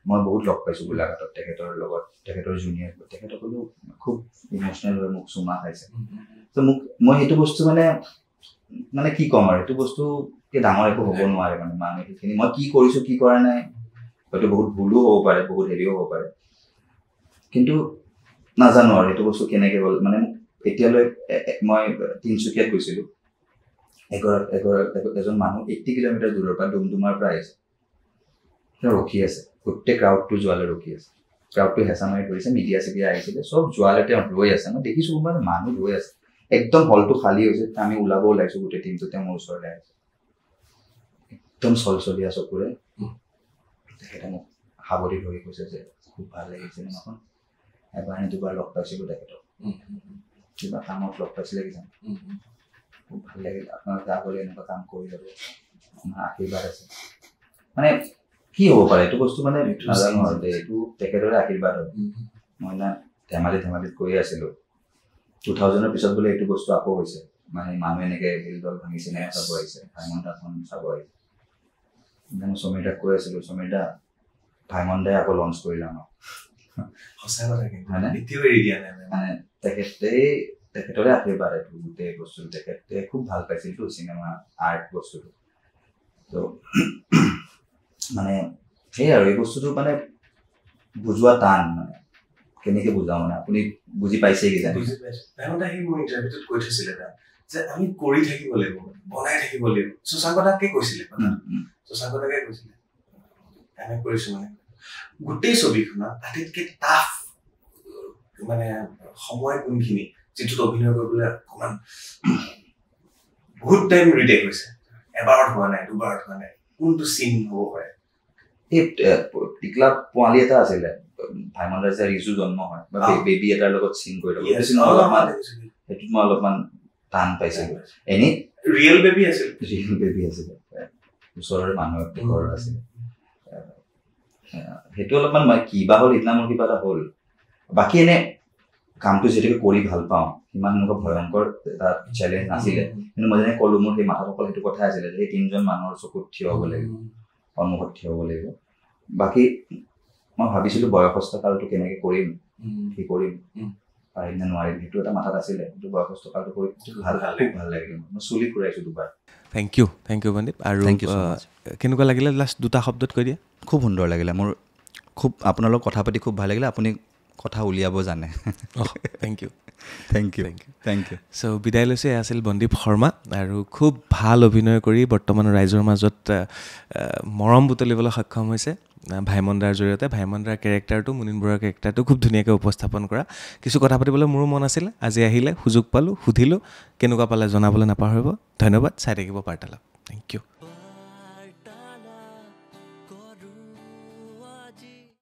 মই বহুত লগ পাইছোঁ গোলাঘাটত তেখেতৰ লগত তেখেতৰ জুনিয়ৰ তেখেতসকলেও খুব ইম'চনেল হৈ মোক চুমা খাইছে তো মই সেইটো বস্তু মানে কি ক'ম আৰু সেইটো বস্তুকে ডাঙৰ একো হ'ব নোৱাৰে মানে মানুহ সেইখিনি মই কি কৰিছোঁ কি কৰা নাই হয়তো বহুত ভুলো হ'ব পাৰে বহুত হেৰিও হ'ব পাৰে কিন্তু নাজানো আৰু সেইটো বস্তু কেনেকৈ হ'ল মানে এতিয়ালৈ মই তিনিচুকীয়াত গৈছিলোঁ এজন মানুহ 80 কিলোমিটাৰ দূৰৰ পৰা ডুমডুমাৰ পৰা আহিছে তেওঁ ৰখি আছে গোটেই ক্ৰাউডটো যোৱালৈ ৰখি আছে ক্ৰাউডটো হেঁচা মাৰি ধৰিছে মিডিয়া চিডিয়া আহিছিলে চব যোৱালৈ তেওঁ ৰৈ আছে মই দেখিছোঁ কোনোবা মানুহ ৰৈ আছে একদম হলটো খালী হৈছে আমি ওলাব ওলাইছোঁ গোটেই টিমটো তেওঁ মোৰ ওচৰলৈ আহিছে একদম চলচলীয়া চকুৰে তেখেতে মোক সাৱধি ধৰি কৈছে যে খুব ভাল লাগিছে চিনেমাখন এবাৰ নে দুবাৰ লগ পাইছিলোঁ তেখেতক কিবা কামত লগ পাইছিলে কিজানি খুব ভাল লাগিল আপোনালোকে আগলৈ এনেকুৱা কাম কৰি যাব আপোনাৰ আশীৰ্বাদ আছে মানে কি হ'ব পাৰে এইটো বস্তু মানে নাজানো আৰু এইটো তেখেতৰে আশীৰ্বাদ হয় মই না ধেমালিত কৈয়ে আছিলোঁ 2000ৰ পিছত বোলে এইটো বস্তু আকৌ হৈছে মানে মানুহে এনেকৈ হিলদল ভাঙি চিনেমা চাব আহিছে ভাইমন দাখন চাব আহিছে মই সমীৰদাক কৈ আছিলোঁ সমীৰদা ভাইমন দাই আকৌ লঞ্চ কৰিলে আমাক সঁচা কথা কিন্তু এতিয়াও এৰি দিয়া নাই মানে তেখেতৰে আশীৰ্বাদ এইটো গোটেই বস্তুটো তেখেতে খুব ভাল পাইছিলতো চিনেমা আৰ্ট বস্তুটো তো মানে সেই আৰু এই বস্তুটো মানে বুজোৱা টান মানে কেনেকৈ বুজাওঁ মানে আপুনি বুজি পাইছে কিজানি সি মোৰ ইণ্টাৰভিউটোত কৈ থৈছিলে যে আমি কৰি থাকিব লাগিব বনাই থাকিব লাগিব শশাংকদাকে কৈছিলে কানেক্ট কৰিছোঁ মানে গোটেই ছবিখনত আটাইতকৈ টাফ মানে সময় কোনখিনি যিটোত অভিনয় কৰিবলৈ অকণমান বহুত টাইম ৰিটেক হৈছে এবাৰত হোৱা নাই দুবাৰত হোৱা নাই কোনটো চিন হ'ব পাৰে এই টিকলা পোৱালি এটা আছিলে ভাইমন দাৰ যে ৰিজু জন্ম হয় বা বেবী এটাৰ লগত চিন কৰি ল'ব সেইটোত মই অলপমান টান পাইছিলোঁ এনেই ৰিয়েল বেবী আছিলে ওচৰৰে মানুহ ঘৰ আছিলে সেইটো অলপমান কিবা হ'ল সিদিনা মোৰ কিবা এটা হ'ল বাকী এনে কামটো যিহেতুকে কৰি ভাল পাওঁ সিমান এনেকুৱা ভয়ংকৰ এটা চেলেঞ্জ নাছিলে কিন্তু মই যেনে ক'লোঁ মোৰ সেই মাথাত অকল সেইটো কথাই আছিলে যে সেই 3জন মানুহৰ চকুত থিয় হ'ব লাগিব সন্মুখত থিয় হ'ব লাগিব বাকী মই ভাবিছিলোঁ বয়সস্থ কালটো কেনেকৈ কৰিম কি কৰিম পাৰিম নে নোৱাৰিম সেইটো এটা মাথাত আছিলে কিন্তু বয়সস্থ কালটো কৰি ভাল লাগিলে মই চুলি ফুৰাইছোঁ দুবাৰ থেংক ইউ বন্দীপ আৰু কেনেকুৱা লাগিলে লাষ্ট 2টা শব্দত কৈ দিয়া খুব সুন্দৰ লাগিলে মোৰ খুব আপোনাৰ লগত কথা পাতি খুব ভাল লাগিলে আপুনি কথা উলিয়াব জানে থেংক ইউ চ' বিদায় লৈছে এয়া আছিল বন্দীপ শৰ্মা আৰু খুব ভাল অভিনয় কৰি বৰ্তমান ৰাইজৰ মাজত মৰম বুটলিবলৈ সক্ষম হৈছে ভাইমন দাৰ জৰিয়তে ভাইমন দাৰ কেৰেক্টাৰটো মুনীন বৰুৱাৰ কেৰেক্টাৰটো খুব ধুনীয়াকৈ উপস্থাপন কৰা কিছু কথা পাতিবলৈ মোৰো মন আছিলে আজি আহিলে সুযোগ পালোঁ সুধিলোঁ কেনেকুৱা পালে জনাবলৈ নাপাহৰিব ধন্যবাদ চাই থাকিব বাৰ্তালাপ থেংক ইউ